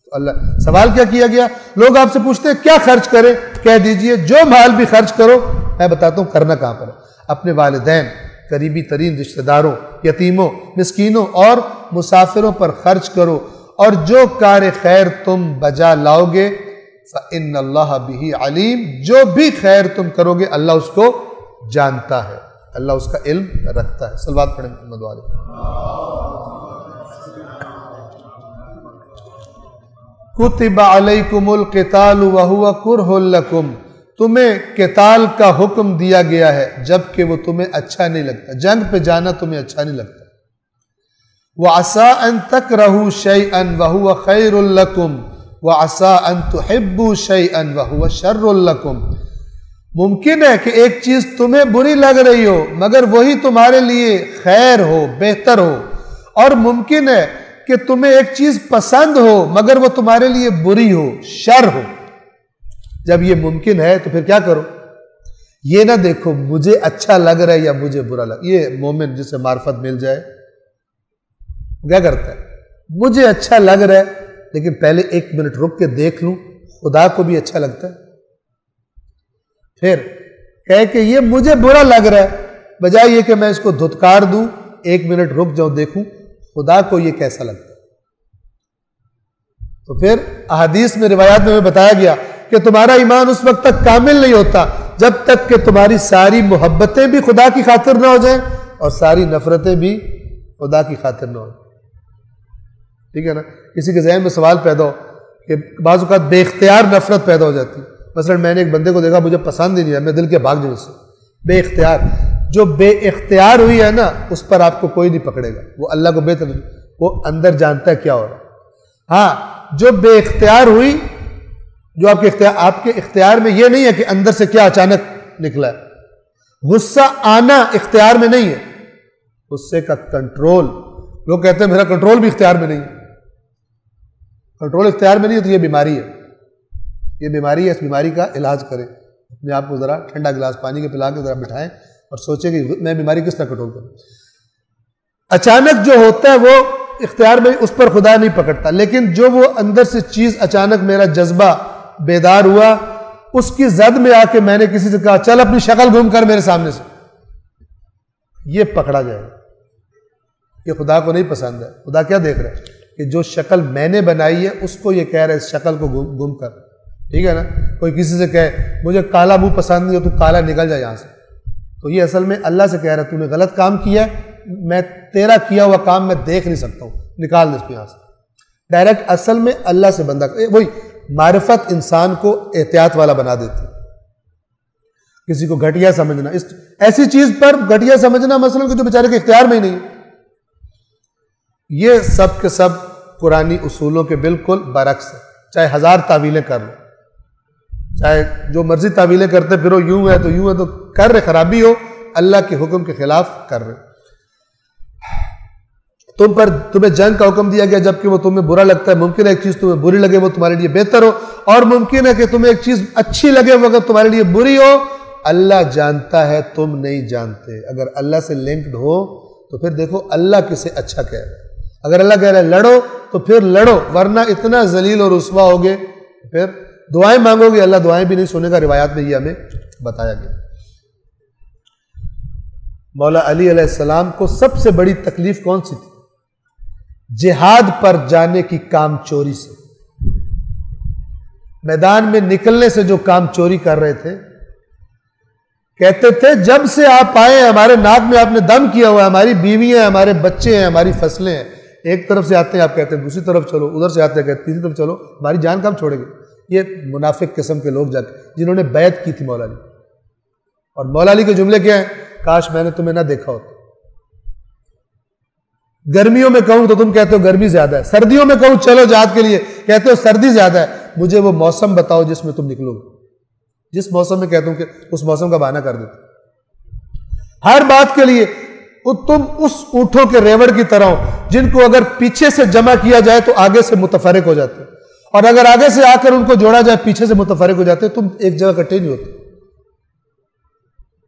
تو اللہ سوال کیا کیا گیا, لوگ آپ سے پوچھتے ہیں کیا خرچ کریں, کہہ دیجئے جو مال بھی خرچ کرو, میں بتاتا ہوں کرنا کہاں پر ہے. اپنے والدین, قریبی ترین رشتہ داروں, یتیموں, مسکینوں اور مسافروں پر خرچ کرو, اور جو کار خیر تم بجا لاؤ گے فَإِنَّ اللَّهَ بِهِ عَلِيمٌ, جو بھی خیر تم کرو گے اللہ اس کو جانتا ہے, اللہ اس کا علم رکھتا ہے. صلوات پڑھیں محمد والے. كُتِبَ عَلَيْكُمُ الْقِتَالُ وَهُوَ كُرْهٌ لَكُمْ, تمہیں قتال کا حکم دیا گیا ہے جبکہ وہ تمہیں اچھا نہیں لگتا. جنگ پہ جانا تمہیں اچھا نہیں لگتا. وَعَسَىٰ أَن تَكْرَهُوا شَيْئًا وَهُوَ خَيْرٌ لَكُمْ وَعَسَىٰ أَن تُحِبُّوا شَيْئًا وَهُوَ شَرٌّ لَكُمْ, ممکن ہے کہ ایک چیز تمہیں بری لگ رہی ہو مگر وہی تمہارے لیے خیر ہو, بہتر ہو, اور ممکن ہے کہ تمہیں ایک چیز پسند ہو مگر وہ تمہارے لیے بری ہو, شر ہو. جب یہ ممکن ہے تو پھر کیا کرو, یہ نہ دیکھو مجھے اچھا لگ رہا ہے یا مجھے برا لگ. یہ مومن جسے معرفت مل جائے کیا کرتا ہے, مجھے اچھا لگ رہا ہے لیکن پہلے 1 منٹ رک کے دیکھ لوں خدا کو بھی اچھا لگتا ہے, پھر کہے کہ یہ مجھے برا لگ رہا ہے, بجائے یہ کہ میں اس کو دھتکار دوں, 1 منٹ رک جاؤں دیکھوں خدا کو یہ کیسا لگتا ہے. تو پھر احادیث میں روایات میں ہمیں بتایا گیا کہ تمہارا ایمان اس وقت تک کامل نہیں ہوتا جب تک کہ تمہاری ساری محبتیں بھی خدا کی خاطر نہ ہو جائیں اور ساری نفرتیں بھی خدا کی خاطر نہ ہو جائیں. ٹھیک ہے نا. کسی کے ذہن میں سوال پیدا ہو کہ بعض اوقات بے اختیار نفرت پیدا ہو جاتی. مثلا میں نے ایک بندے کو دیکھا مجھے پسند ہی نہیں ہے, میں دل کے بھاگ جاؤں اس سے. بے اختیار, جو بے اختیار ہوئی ہے نا اس پر آپ کو کوئی نہیں پکڑے گا, وہ اللہ کو بہتر, وہ اندر جانتا ہے کیا ہو رہا ہے. ہاں جو بے اختیار ہوئی, جو آپ کے اختیار میں یہ نہیں ہے کہ اندر سے کیا اچانک نکلا ہے. غصہ آنا اختیار میں نہیں ہے, غصے کا کنٹرول. لوگ کہتے ہیں میرا کنٹرول بھی اختیار میں نہیں ہے. کنٹرول اختیار میں نہیں ہے تو یہ بیماری ہے, یہ بیماری ہے. اس بیماری کا علاج کریں, اپنے آپ کو ذرا ٹھنڈا گلاس پانی کے پلا کے ذرا بٹھائیں اور سوچیں کہ میں بیماری کس طرح کنٹرول کروں. اچانک جو ہوتا ہے وہ اختیار میں, اس پر خدا نہیں پکڑتا, لیکن جو وہ اندر سے چیز اچانک میرا جذبہ بیدار ہوا, اس کی زد میں آ کے میں نے کسی سے کہا چل اپنی شکل گم کر میرے سامنے سے, یہ پکڑا جائے گا. یہ خدا کو نہیں پسند ہے. خدا کیا دیکھ رہا ہے کہ جو شکل میں نے بنائی ہے اس کو یہ کہہ رہا ہے اس شکل کو گم کر. ٹھیک ہے نا. کوئی کسی سے کہے مجھے کالا منہ پسند نہیں ہے, تو کالا نکل جائے یہاں سے, تو یہ اصل میں اللہ سے کہہ رہا ہے تو نے غلط کام کیا ہے, میں تیرا کیا ہوا کام میں دیکھ نہیں سکتا ہوں, نکال دے اس کو یہاں سے. ڈائریکٹ اصل میں اللہ سے بندہ, وہی معرفت انسان کو احتیاط والا بنا دیتی. کسی کو گھٹیا سمجھنا, ایسی چیز پر گھٹیا سمجھنا مثلا کہ جو بیچارے کے اختیار میں ہی نہیں, یہ سب کے سب قرآنی اصولوں کے بالکل برعکس ہے. چاہے 1000 تعویلیں کر لو, چاہے جو مرضی تعویلیں کرتے پھرو، یوں ہے تو یوں ہے، تو کر رہے خرابی ہو، اللہ کے حکم کے خلاف کر رہے. تمہیں جنگ کا حکم دیا گیا جبکہ وہ تمہیں برا لگتا ہے. ممکن ہے ایک چیز تمہیں بری لگے وہ تمہارے لیے بہتر ہو، اور ممکن ہے کہ تمہیں ایک چیز اچھی لگے وہ اگر تمہارے لیے بری ہو. اللہ جانتا ہے، تم نہیں جانتے. اگر اللہ سے لنکڈ ہو تو پھر دیکھو اللہ کسے اچھا کہہ رہا ہے. اگر اللہ کہہ رہا ہے لڑو تو پھر لڑو، ورنہ اتنا ذلیل اور رسوا ہوگے پھر دعائیں مانگو گے، اللہ دعائیں بھی نہیں سنے گا. روایات میں یہ ہمیں بتایا گیا. مولا علی علیہ السلام کو سب سے بڑی تکلیف کون سی تھی؟ جہاد پر جانے کی کام چوری سے. میدان میں نکلنے سے جو کام چوری کر رہے تھے، کہتے تھے جب سے آپ آئے ہیں ہمارے ناک میں آپ نے دم کیا ہوا ہے، ہماری بیوی ہیں، ہمارے بچے ہیں، ہماری فصلیں ہیں. ایک طرف سے آتے ہیں آپ کہتے ہیں دوسری طرف چلو، ادھر سے آتے ہیں کہتے ہیں تیسری طرف چلو، ہماری جان کم چھوڑے گے. یہ منافق قسم کے لوگ جنہوں نے بیعت کی تھی مولا علی. اور مولا علی کے جملے کیا ہیں؟ کاش میں نے تمہیں نہ دیکھا ہوتا. گرمیوں میں کہوں تو تم کہتے ہو گرمی زیادہ ہے، سردیوں میں کہوں چلو جہاد کے لیے کہتے ہو سردی زیادہ ہے. مجھے وہ موسم بتاؤ جس میں تم نکلو گے. جس موسم میں کہتا ہوں کہ اس موسم کا بہانہ کر دیتے. ہر بات کے لیے تم اس اونٹوں کے ریوڑ کی طرح ہو جن کو اگر پیچھے سے جمع کیا جائے تو آگے سے متفرق ہو جاتے، اور اگر آگے سے آ کر ان کو جوڑا جائے پیچھے سے متفرق ہو جاتے. تم ایک جگہ اکٹھے نہیں ہوتے.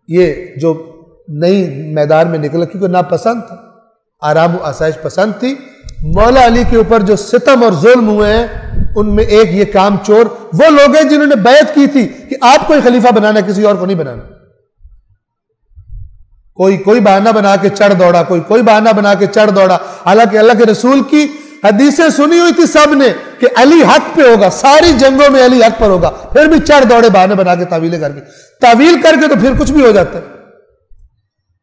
یہ جو نئی میدان میں نکلا کیونکہ ناپسند تھا، آرام و آسائش پسند تھی. مولا علی کے اوپر جو ستم اور ظلم ہوئے ہیں ان میں ایک یہ کام چور وہ لوگ ہیں جنہوں نے بیعت کی تھی کہ آپ کو ہی خلیفہ بنانا، کسی اور کو نہیں بنانا. کوئی بہانہ بنا کے چڑھ دوڑا، کوئی بہانہ بنا کے چڑھ دوڑا. حالانکہ اللہ کے رسول کی حدیثیں سنی ہوئی تھی سب نے کہ علی حق پہ ہوگا، ساری جنگوں میں علی حق پر ہوگا، پھر بھی چڑھ دوڑے بہانے بنا کے تعویل کر کے تو پھر کچھ بھی ہو جاتا ہے.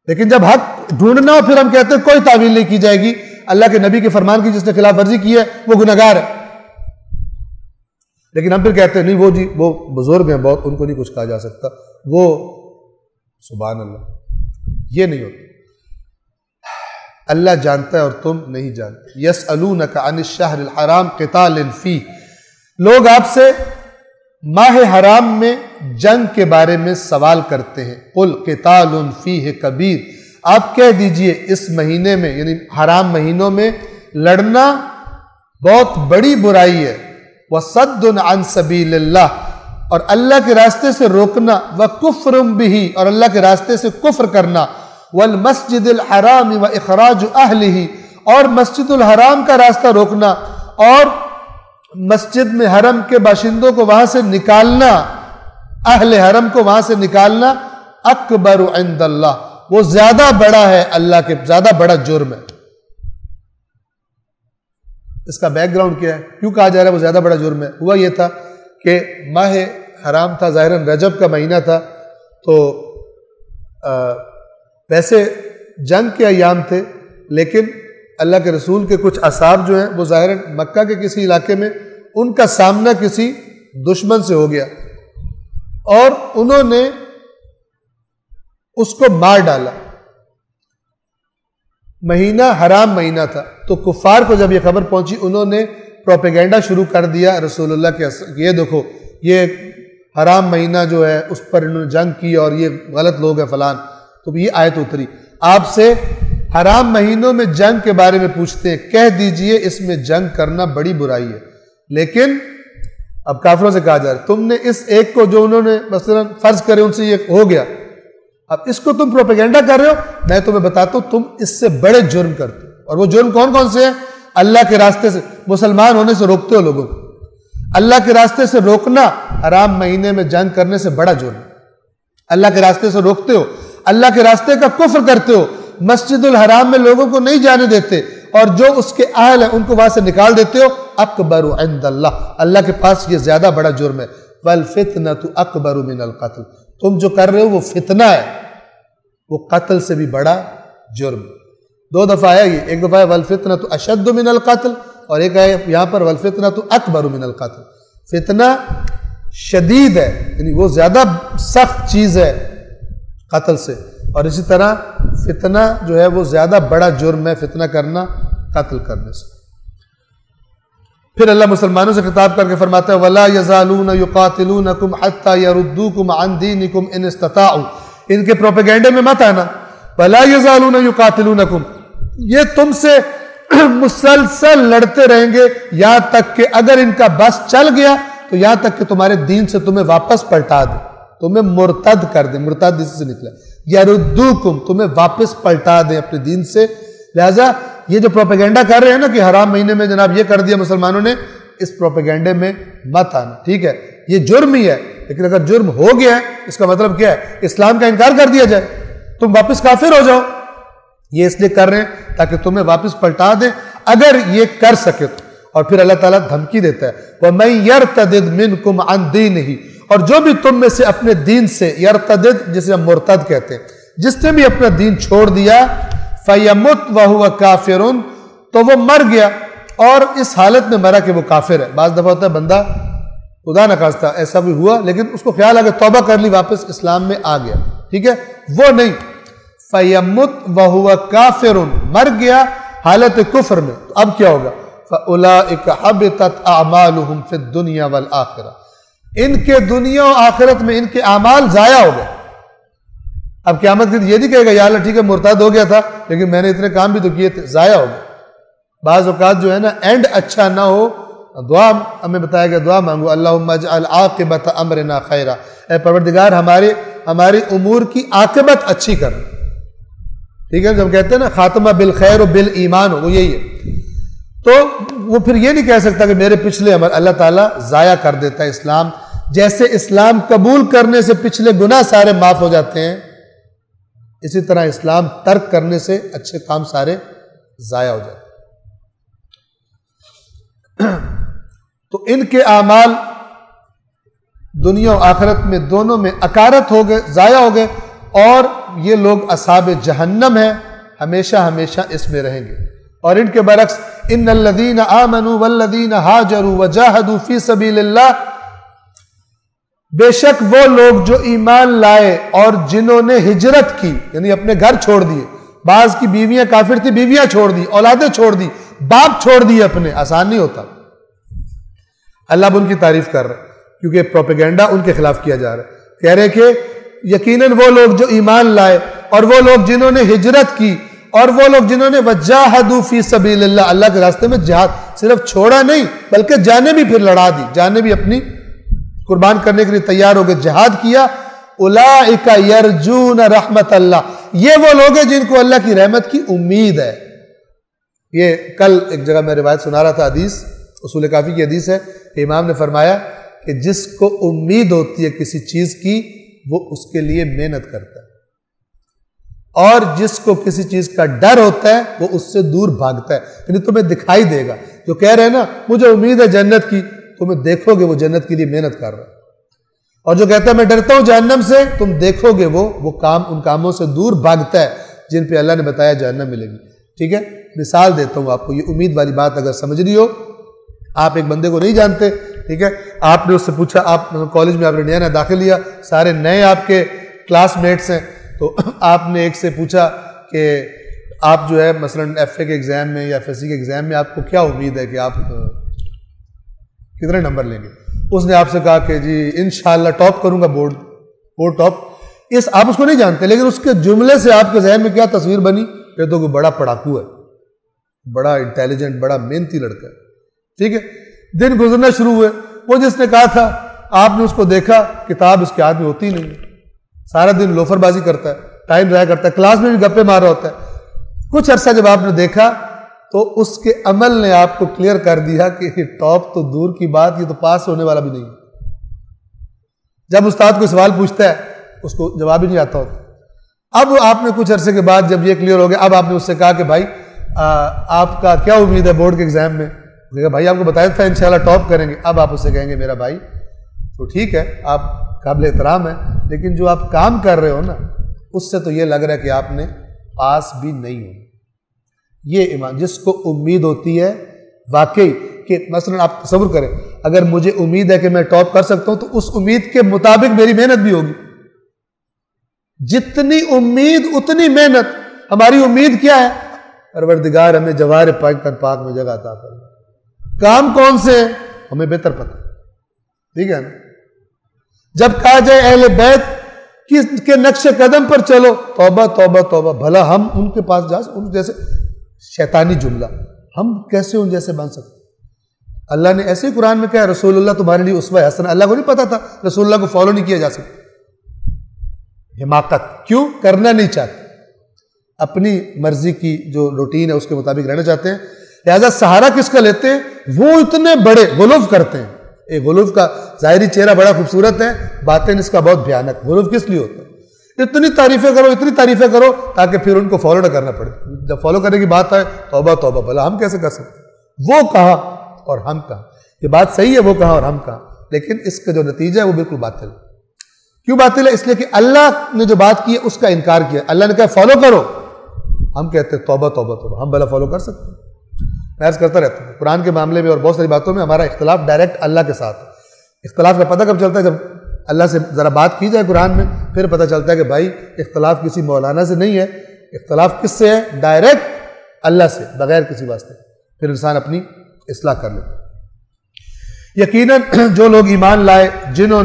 لیکن جب حق ڈھونڈنا ہو پھر ہم کہتے ہیں کوئی تعویل نہیں کی جائے گی. اللہ کے نبی کے فرمان کی جس نے خلاف ورزی کی ہے وہ گنہگار ہے. لیکن ہم پھر کہتے ہیں نہیں وہ بزرگ ہیں بہت، ان کو نہیں کچھ کہا جا سکتا. وہ سبحان اللہ، یہ نہیں ہوتا. اللہ جانتا ہے اور تم نہیں جانتے. یسألونک عن الشہر الحرام قتال فیہ، لوگ آپ سے ماہ حرام میں جنگ کے بارے میں سوال کرتے ہیں. قل قتال فیہ کبیر، آپ کہہ دیجئے اس مہینے میں یعنی حرام مہینوں میں لڑنا بہت بڑی برائی ہے. وصد عن سبیل اللہ، اور اللہ کے راستے سے روکنا. وکفر بہ، اور اللہ کے راستے سے کفر کرنا. والمسجد الحرام واخراج اہلہ، اور مسجد الحرام کا راستہ روکنا اور مسجد میں حرم کے باشندوں کو وہاں سے نکالنا، اہل حرم کو وہاں سے نکالنا. اکبر عند اللہ، وہ زیادہ بڑا ہے اللہ کے، زیادہ بڑا جرم ہے. اس کا بیک گراؤنڈ کیا ہے؟ کیوں کہا جا رہا ہے وہ زیادہ بڑا جرم ہے؟ ہوا یہ تھا کہ ماہ حرام تھا، ظاہراً رجب کا مہینہ تھا، تو ویسے جنگ کے ایام تھے، لیکن اللہ کے رسول کے کچھ اصحاب جو ہیں وہ ظاہراً مکہ کے کسی علاقے میں ان کا سامنا کسی دشمن سے ہو گیا اور انہوں نے اس کو مار ڈالا. مہینہ حرام مہینہ تھا، تو کفار کو جب یہ خبر پہنچی انہوں نے پروپیگنڈا شروع کر دیا رسول اللہ کے، یہ دیکھو یہ حرام مہینہ جو ہے اس پر انہوں نے جنگ کی اور یہ غلط لوگ ہیں فلان. تو یہ آیت اتری آپ سے حرام مہینوں میں جنگ کے بارے میں پوچھتے ہیں، کہہ دیجئے اس میں جنگ کرنا بڑی برائی ہے. لیکن اب کافروں سے کہا جا رہا ہے تم نے اس ایک کو جو انہوں نے مثلا فرض کرے ان سے یہ ہو گیا، اب اس کو تم پروپیگنڈا کر رہے ہو. میں تمہیں بتاتا ہوں تم اس سے بڑے جرم کرتے ہو. اور وہ جرم کون کون سے ہیں؟ اللہ کے راستے سے مسلمان ہونے سے روکتے ہو لوگوں کو. اللہ کے راستے سے روکنا حرام مہینے میں جنگ کرنے سے بڑا جرم. اللہ کے راستے سے روکتے ہو، اللہ کے راستے کا کفر کرتے ہو، مسجد الحرام میں لوگوں کو نہیں جانے دیتے اور جو اس کے اہل ہیں ان کو وہاں سے نکال دیتے ہو. اکبر عند اللہ، اللہ کے پاس یہ زیادہ بڑا جرم ہے. والفتنۃ اکبر من القتل، تم جو کر رہے ہو وہ فتنہ ہے، وہ قتل سے بھی بڑا جرم. دو دفعہ آیا یہ، ایک دفعہ والفتنۃ اشد من القتل اور ایک آیا یہاں پر والفتنۃ اکبر من القتل. فتنہ شدید ہے یعنی وہ زیادہ سخت چیز ہے قتل سے، اور اسی طرح فتنہ جو ہے وہ زیادہ بڑا جرم ہے فتنہ کرنا قتل کرنے سے. پھر اللہ مسلمانوں سے خطاب کر کے فرماتا ہے وَلَا يَزَالُونَ يُقَاتِلُونَكُمْ حَتَّى يَرُدُّوكُمْ عَنْ دِينِكُمْ إِنِ اسْتَطَاعُوا. ان کے پروپیگنڈے میں مت آنا. وَلَا يَزَالُونَ يُقَاتِلُونَكُمْ, یہ تم سے مسلسل لڑتے رہیں گے یہاں تک کہ اگر ان کا بس چل گیا تو یہاں تک کہ تمہارے دین سے تمہیں واپس پلٹا دیں, تمہیں مرتد کر دیں. مرتد اس سے نکلا یردوکم, تمہیں واپس پلٹا دیں اپنے دین سے. لہذا یہ جو پروپیگنڈا کر رہے ہیں نا کہ حرام مہینے میں جناب یہ کر دیا مسلمانوں نے, اس پروپیگنڈے میں مت آنا. ٹھیک ہے, یہ جرم ہی ہے, لیکن اگر جرم ہو گیا ہے اس کا مطلب کیا ہے؟ اسلام کا انکار کر دیا جائے, تم واپس کافر ہو جاؤ. یہ اس لیے کر رہے ہیں تاکہ تمہیں واپس پلٹا دیں اگر یہ کر سکے تو. اور پھر اللہ تعالیٰ دھمکی دیتا ہے وَمَن يَرْتَدِدْ مِنْكُمْ عَنْ دِينِهِ, اور جو بھی تم میں سے اپنے دین سے, یرتدد جسے ہم مرتد کہتے ہیں, جس نے بھی اپنا دین چھوڑ دیا, فَيَمُتْ وَهُوَ كَافِرٌ, تو وہ مر گیا اور اس حالت میں مرا کہ وہ کافر ہے. بعض دفعہ ہوتا ہے بندہ خدا نہ خواستہ ایسا بھی ہوا لیکن اس کو خیال آ کہ توبہ کر لی, واپس اسلام میں آ گیا. ٹھیک ہے, وہ نہیں, فَيَمُتْ وَهُوَ كَافِرٌ, مر گیا حالت کفر میں, تو اب کیا ہوگا؟ فَأُولَئِكَ حَبِطَتْ أَعْمَالُهُمْ فِي الدُّنْيَا وَالْآخِرَةِ, ان کے دنیا و آخرت میں ان کے اعمال ضائع ہو گئے. اب قیامت کے یہ نہیں کہے گا یا اللہ ٹھیک ہے مرتد ہو گیا تھا لیکن میں نے اتنے کام بھی تو کیے تھے, ضائع ہو گئے. بعض اوقات جو ہے نا اینڈ اچھا نہ ہو, دعا ہمیں بتایا گیا, دعا مانگو اللہم اجعل عاقبت امرنا خیرا, اے پروردگار ہماری امور کی عاقبت اچھی کر. ٹھیک ہے, جب کہتے ہیں نا خاتمہ بالخیر و بالایمان, وہ یہی ہے. تو وہ پھر یہ نہیں کہہ سکتا کہ میرے پچھلے عمل, اللہ تعالیٰ ضائع کر دیتا ہے اسلام. جیسے اسلام قبول کرنے سے پچھلے گناہ سارے معاف ہو جاتے ہیں, اسی طرح اسلام ترک کرنے سے اچھے کام سارے ضائع ہو جاتے ہیں. تو ان کے اعمال دنیا و آخرت میں دونوں میں اکارت ہو گئے, ضائع ہو گئے, اور یہ لوگ اصحاب جہنم ہیں, ہمیشہ ہمیشہ اس میں رہیں گے. اور ان کے برعکس ان الذین آمنوا والذین ہاجروا وجاہدوا فی سبیل اللہ, بے شک وہ لوگ جو ایمان لائے اور جنہوں نے ہجرت کی, یعنی اپنے گھر چھوڑ دیے. بعض کی بیویاں کافر تھی, بیویاں چھوڑ دی, اولادیں چھوڑ دی, باپ چھوڑ دیے اپنے, آسان نہیں ہوتا. اللہ اب ان کی تعریف کر رہے ہیں کیونکہ پروپیگنڈا ان کے خلاف کیا جا رہا ہے. کہہ رہے کہ یقیناً وہ لوگ جو ایمان لائے اور وہ لوگ جنہوں نے ہجرت کی اور وہ لوگ جنہوں نے وجاہدوا فی سبیل اللہ, اللہ کے راستے میں جہاد, صرف چھوڑا نہیں بلکہ جانیں بھی پھر لڑا دی, جانیں بھی اپنی قربان کرنے کے لیے تیار ہو گئے, جہاد کیا. اولئک یرجون رحمت اللہ, یہ وہ لوگ ہیں جن کو اللہ کی رحمت کی امید ہے. یہ کل ایک جگہ میں روایت سنا رہا تھا, حدیث اصول کافی کی حدیث ہے کہ امام نے فرمایا کہ جس کو امید ہوتی ہے کسی چیز کی وہ اس کے لیے محنت کرتا ہے, اور جس کو کسی چیز کا ڈر ہوتا ہے وہ اس سے دور بھاگتا ہے. یعنی تمہیں دکھائی دے گا, جو کہہ رہے ہیں نا مجھے امید ہے جنت کی, تمہیں دیکھو گے وہ جنت کے لیے محنت کر رہا ہے. اور جو کہتا ہے میں ڈرتا ہوں جہنم سے, تم دیکھو گے وہ کام ان کاموں سے دور بھاگتا ہے جن پہ اللہ نے بتایا جہنم ملے گی. ٹھیک ہے, مثال دیتا ہوں آپ کو, یہ امید والی بات اگر سمجھ رہی ہو. آپ ایک بندے کو نہیں جانتے, ٹھیک ہے, آپ نے اس سے پوچھا, آپ کالج میں آپ نے نیا داخل لیا, سارے نئے آپ کے کلاس میٹس ہیں, تو آپ نے ایک سے پوچھا کہ آپ جو ہے مثلا ایف اے کے ایگزام میں یا ایف ایس سی کے ایگزام میں آپ کو کیا امید ہے کہ آپ کتنے نمبر لیں گے. اس نے آپ سے کہا کہ جی انشاءاللہ ٹاپ کروں گا, بورڈ ٹاپ. آپ اس کو نہیں جانتے, لیکن اس کے جملے سے آپ کے ذہن میں کیا تصویر بنی کہ تو کوئی بڑا پڑھاکو ہے, بڑا انٹیلیجنٹ, بڑا محنتی لڑکا ہے. ٹھیک ہے, دن گزرنا شروع ہوئے, وہ جس نے کہا تھا آپ نے اس کو دیکھا, کتاب اس کے ہاتھ میں ہوتی نہیں ہے, سارا دن لوفر بازی کرتا ہے, ٹائم ضائع کرتا ہے, کلاس میں بھی گپے مار رہا ہوتا ہے. کچھ عرصہ جب آپ نے دیکھا تو اس کے عمل نے آپ کو کلیئر کر دیا کہ ٹاپ تو دور کی بات, یہ تو پاس ہونے والا بھی نہیں. جب استاد کوئی سوال پوچھتا ہے اس کو جواب ہی نہیں آتا ہوتا. اب آپ نے کچھ عرصے کے بعد جب یہ کلیئر ہو گیا, اب آپ نے اس سے کہا کہ بھائی آپ کا کیا امید ہے بورڈ کے ایگزام میں؟ بھائی آپ کو بتایا تھا انشاءاللہ ٹاپ کریں گے. اب آپ اس سے کہیں گے میرا بھائی تو ٹھیک ہے, آپ قابل احترام ہے, لیکن جو آپ کام کر رہے ہو نا اس سے تو یہ لگ رہا ہے کہ آپ نے پاس بھی نہیں ہو. یہ ایمان, جس کو امید ہوتی ہے واقعی کہ مثلا آپ تصور کریں اگر مجھے امید ہے کہ میں ٹاپ کر سکتا ہوں تو اس امید کے مطابق میری محنت بھی ہوگی. جتنی امید اتنی محنت. ہماری امید کیا ہے؟ پروردگار ہمیں جوار پاک میں جگہ عطا فرمائے, کام کون سے ہیں ہمیں بہتر پتہ، ٹھیک ہے نا؟ جب کہا جائے اہل بیت کے نقش قدم پر چلو، توبہ توبہ توبہ، بھلا ہم ان کے پاس جا سکتے؟ ان جیسے شیطانی جملہ، ہم کیسے ان جیسے بن سکتے؟ اللہ نے ایسے ہی قرآن میں کہا رسول اللہ تمہارے لیے اسوہ حسنہ۔ اللہ کو نہیں پتا تھا رسول اللہ کو فالو نہیں کیا جا سکتا؟ حماقت، کیوں؟ کرنا نہیں چاہتے، اپنی مرضی کی جو روٹین ہے اس کے مطابق رہنا چاہتے ہیں، لہذا سہارا کس کا لیتے ہیں؟ وہ اتنے بڑے غلو کرتے ہیں۔ ایک غلو کا ظاہری چہرہ بڑا خوبصورت ہے، باطن اس کا بہت بھیانک۔ غلو کس لیے ہوتا ہے؟ اتنی تعریفیں کرو تاکہ پھر ان کو فالو نہ کرنا پڑے۔ جب فالو کرنے کی بات آئے توبہ توبہ، بھلا ہم کیسے کر سکتے؟ وہ کہا اور ہم کہا، یہ بات صحیح ہے، وہ کہا اور ہم کہا، لیکن اس کا جو نتیجہ ہے وہ بالکل باطل ہے۔ کیوں باطل ہے؟ اس لیے کہ اللہ نے جو بات کی ہے اس کا انکار کیا۔ اللہ نے کہا فالو کرو، ہم کہتے ہیں توبہ توبہ توبہ۔ ہم بھلا فالو کر سکتے ہیں؟ میں عرض کرتا رہتا ہوں قرآن کے معاملے میں اور بہت ساری باتوں میں ہمارا اختلاف ڈائریکٹ اللہ کے ساتھ ہے۔ اختلاف کا پتہ کب چلتا ہے؟ جب اللہ سے ذرا بات کی جائے قرآن میں، پھر پتہ چلتا ہے کہ بھائی اختلاف کسی مولانا سے نہیں ہے، اختلاف کس سے ہے؟ ڈائریکٹ اللہ سے، بغیر کسی واسطے۔ پھر انسان اپنی اصلاح کر لے۔ یقیناً جو لوگ ایمان لائے، جنہوں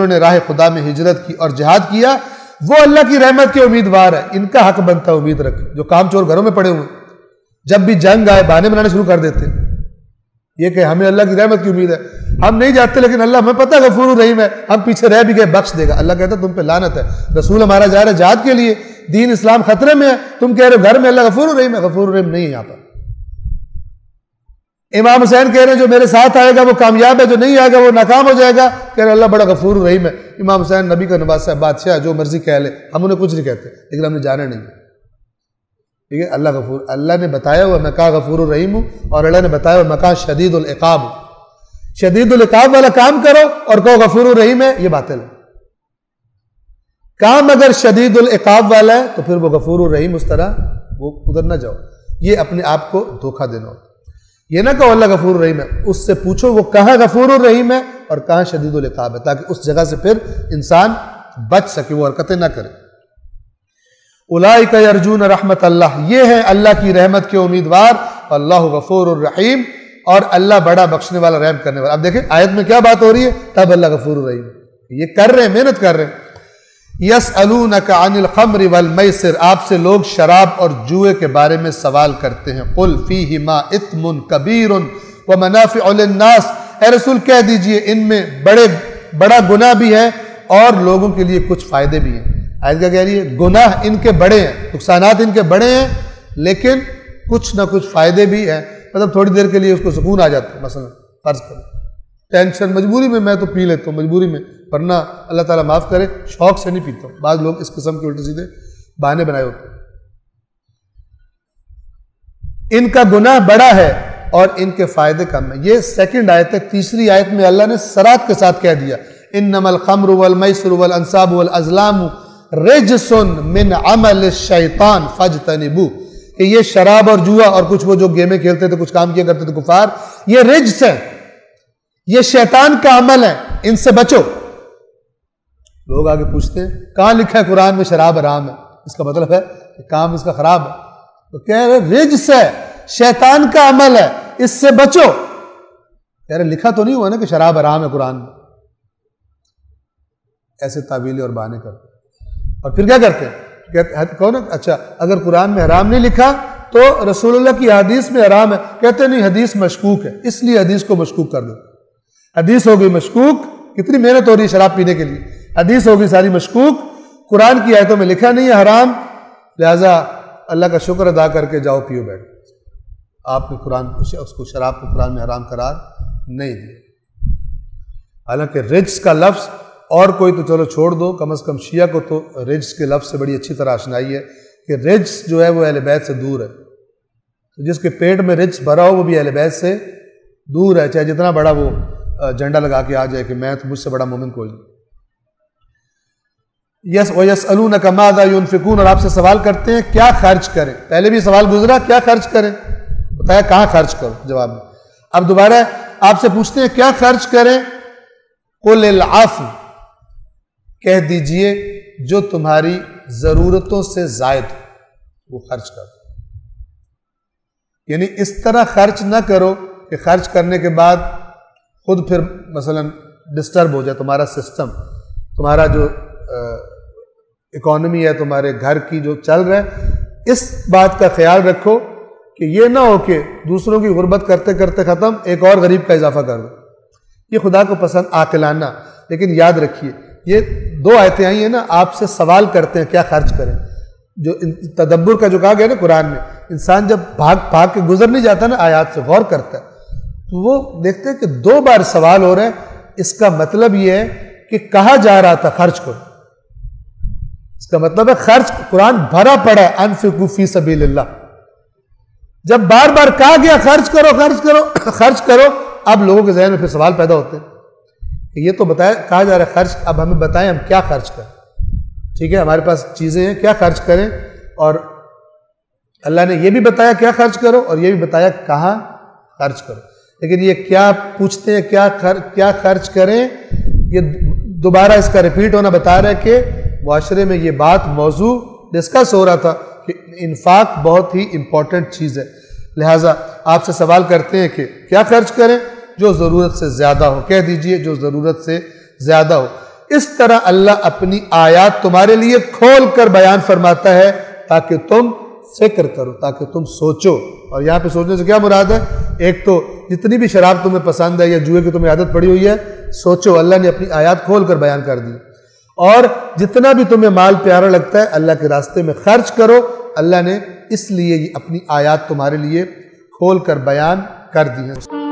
نے راہ خدا میں ہجرت کی اور جہاد کیا، وہ اللہ کی رحمت کے امیدوار ہے۔ ان کا حق بنتا ہے امید رکھے۔ جو کام چور گھروں میں پڑے ہوئے، جب بھی جنگ آئے بہانے بنانے شروع کر دیتے، یہ کہ ہمیں اللہ کی رحمت کی امید ہے، ہم نہیں جاتے لیکن اللہ ہمیں پتہ ہے غفور الرحیم ہے، ہم پیچھے رہ بھی گئے بخش دے گا۔ اللہ کہتا ہے تم پہ لعنت ہے، رسول ہمارا جا رہا ہے جہاد کے لیے، دین اسلام خطرے میں ہے، تم کہہ رہے ہو گھر میں اللہ غفور الرحیم ہے۔ غفور الرحیم نہیں ہے یہاں پر۔ امام حسین کہہ رہے ہیں جو میرے ساتھ آئے گا وہ کامیاب ہے، جو نہیں آئے گا وہ ناکام ہو جائے گا، کہہ رہے اللہ بڑا غفور الرحیم ہے۔ امام حسین نبی کا نواسہ ہے، بادشاہ، جو مرضی کہہ لے، ہم انہیں کچھ نہیں کہتے، لیکن ہم نے جانا نہیں۔ ٹھیک ہے، اللہ نے بتایا ہوا میں کہا غفور الرحیم ہوں، اور اللہ نے بتایا ہوا میں کہا شدید العقاب ہوں۔ شدید العقاب والا کام کرو اور کہو غفور الرحیم ہے، یہ باطل ہے۔ کام اگر شدید العقاب والا ہے تو پھر وہ غفور الرحیم، اس طرح وہ ادھر نہ جاؤ، یہ اپنے آپ کو دھوکہ دینا ہوتا ہے۔ یہ نہ کہو اللہ غفور الرحیم ہے، اس سے پوچھو وہ کہاں غفور الرحیم ہے اور کہاں شدید العقاب ہے، تاکہ اس جگہ سے پھر انسان بچ سکے، وہ حرکتیں نہ کرے۔ اولئک یرجون رحمت اللہ، یہ ہیں اللہ کی رحمت کے امیدوار، اللہ غفور الرحیم، اور اللہ بڑا بخشنے والا رحم کرنے والا۔ اب دیکھیں آیت میں کیا بات ہو رہی ہے، تب اللہ غفور الرحیم، یہ کر رہے ہیں، محنت کر رہے ہیں۔ یسألونک عن الخمر والمیسر، آپ سے لوگ شراب اور جوئے کے بارے میں سوال کرتے ہیں۔ قل فیہما اثم کبیر ومنافع للناس، اے رسول کہہ دیجئے ان میں بڑا گناہ بھی ہے اور لوگوں کے لیے کچھ فائدے بھی ہیں۔ آیت کیا کہہ رہی ہے؟ گناہ ان کے بڑے ہیں، نقصانات ان کے بڑے ہیں، لیکن کچھ نہ کچھ فائدے بھی ہیں۔ مطلب تھوڑی دیر کے لیے اس کو سکون آ جاتا ہے، مثلا فرض کریں ٹینشن، مجبوری میں میں تو پی لیتا ہوں، مجبوری میں، ورنہ اللہ تعالیٰ معاف کرے شوق سے نہیں پیتا ہوں۔ بعض لوگ اس قسم کے الٹے سیدھے بہانے بنائے ہوتے ہیں۔ ان کا گناہ بڑا ہے اور ان کے فائدے کم ہیں۔ یہ سیکنڈ آیت ہے۔ تیسری آیت میں اللہ نے صراط کے ساتھ کہہ دیا انما الخمر والمیسر والانصاب والازلام رجس من عمل الشیطان فاجتنبوہ، کہ یہ شراب اور جوا اور کچھ وہ جو گیمیں کھیلتے تھے، کچھ کام کیا کرتے تھے کفار، یہ رجس ہے، یہ شیطان کا عمل ہے، ان سے بچو۔ لوگ آگے پوچھتے ہیں کہاں لکھا ہے قرآن میں شراب حرام ہے؟ اس کا مطلب ہے کہ کام اس کا خراب ہے، تو کہہ رہے رجس ہے، شیطان کا عمل ہے، اس سے بچو۔ کہہ رہے لکھا تو نہیں ہوا نا کہ شراب حرام ہے قرآن میں؟ ایسے تعویلیں اور بہانے کرتے اور پھر کیا کرتے ہیں؟ کون؟ اچھا اگر قرآن میں حرام نہیں لکھا تو رسول اللہ کی حدیث میں حرام ہے، کہتے نہیں حدیث مشکوک ہے، اس لیے حدیث کو مشکوک کر دو۔ حدیث ہوگی مشکوک، کتنی محنت ہو رہی ہے شراب پینے کے لیے، حدیث ہوگی ساری مشکوک، قرآن کی آیتوں میں لکھا نہیں ہے حرام، لہذا اللہ کا شکر ادا کر کے جاؤ پیو بیٹھ۔ آپ نے قرآن اس کو شراب کو قرآن میں حرام قرار نہیں دیا۔ حالانکہ رجس کا لفظ اور کوئی تو چلو چھوڑ دو، کم از کم شیعہ کو تو رجس کے لفظ سے بڑی اچھی طرح آشنائی ہے کہ رجس جو ہے وہ اہل بیت سے دور ہے، تو جس کے پیٹ میں رجس بھرا ہو وہ بھی اہل بیت سے دور ہے، چاہے جتنا بڑا وہ جھنڈا لگا کے آ جائے کہ میں تو مجھ سے بڑا مومن کوئی نہیں۔ وَيَسْأَلُونَكَ مَاذَا يُنْفِقُونَ، اور آپ سے سوال کرتے ہیں کیا خرچ کریں۔ پہلے بھی سوال گزرا کیا خرچ کریں، بتایا کہاں خرچ کرو جواب میں، اب دوبارہ آپ سے پوچھتے ہیں کیا خرچ کریں۔ قُلِ الْعَفْوَ، کہہ دیجئے جو تمہاری ضرورتوں سے زائد وہ خرچ کرو، یعنی اس طرح خرچ نہ کرو کہ خرچ کرنے کے بعد خود پھر مثلا ڈسٹرب ہو جائے تمہارا سسٹم، تمہارا جو اکانومی ہے تمہارے گھر کی جو چل رہا ہے، اس بات کا خیال رکھو کہ یہ نہ ہو کہ دوسروں کی غربت کرتے کرتے ختم، ایک اور غریب کا اضافہ کر دو۔ یہ خدا کو پسند عاقلانہ، لیکن یاد رکھیے یہ 2 آیتیں آئی ہیں نا، آپ سے سوال کرتے ہیں کیا خرچ کریں۔ جو تدبر کا جو کہا گیا نا قرآن میں، انسان جب بھاگ کے گزر نہیں جاتا نا آیات سے، غور کرتا ہے تو وہ دیکھتے ہیں کہ 2 بار سوال ہو رہا ہے۔ اس کا مطلب یہ ہے کہ کہا جا رہا تھا خرچ کرو، اس کا مطلب ہے خرچ، قرآن بھرا پڑا ہے انفقوا فی سبیل اللہ۔ جب بار بار کہا گیا خرچ کرو خرچ کرو خرچ کرو، اب لوگوں کے ذہن میں پھر سوال پیدا ہوتے ہیں کہ یہ تو بتایا کہا جا رہا ہے خرچ، اب ہمیں بتائیں ہم کیا خرچ کریں۔ ٹھیک ہے، ہمارے پاس چیزیں ہیں، کیا خرچ کریں؟ اور اللہ نے یہ بھی بتایا کیا خرچ کرو اور یہ بھی بتایا کہاں خرچ کرو، لیکن یہ کیا پوچھتے ہیں کیا خرچ کریں، یہ دوبارہ اس کا ریپیٹ ہونا بتا رہا ہے کہ معاشرے میں یہ بات موضوع ڈسکس ہو رہا تھا کہ انفاق بہت ہی امپورٹنٹ چیز ہے، لہٰذا آپ سے سوال کرتے ہیں کہ کیا خرچ کریں؟ جو ضرورت سے زیادہ ہو، کہہ دیجئے جو ضرورت سے زیادہ ہو۔ اس طرح اللہ اپنی آیات تمہارے لیے کھول کر بیان فرماتا ہے تاکہ تم فکر کرو، تاکہ تم سوچو۔ اور یہاں پہ سوچنے سے کیا مراد ہے؟ ایک تو جتنی بھی شراب تمہیں پسند ہے یا جوئے کی تمہیں عادت پڑی ہوئی ہے، سوچو، اللہ نے اپنی آیات کھول کر بیان کر دی۔ اور جتنا بھی تمہیں مال پیارا لگتا ہے اللہ کے راستے میں خرچ کرو، اللہ نے اس لیے اپنی آیات تمہارے لیے کھول کر بیان کر دی ہیں۔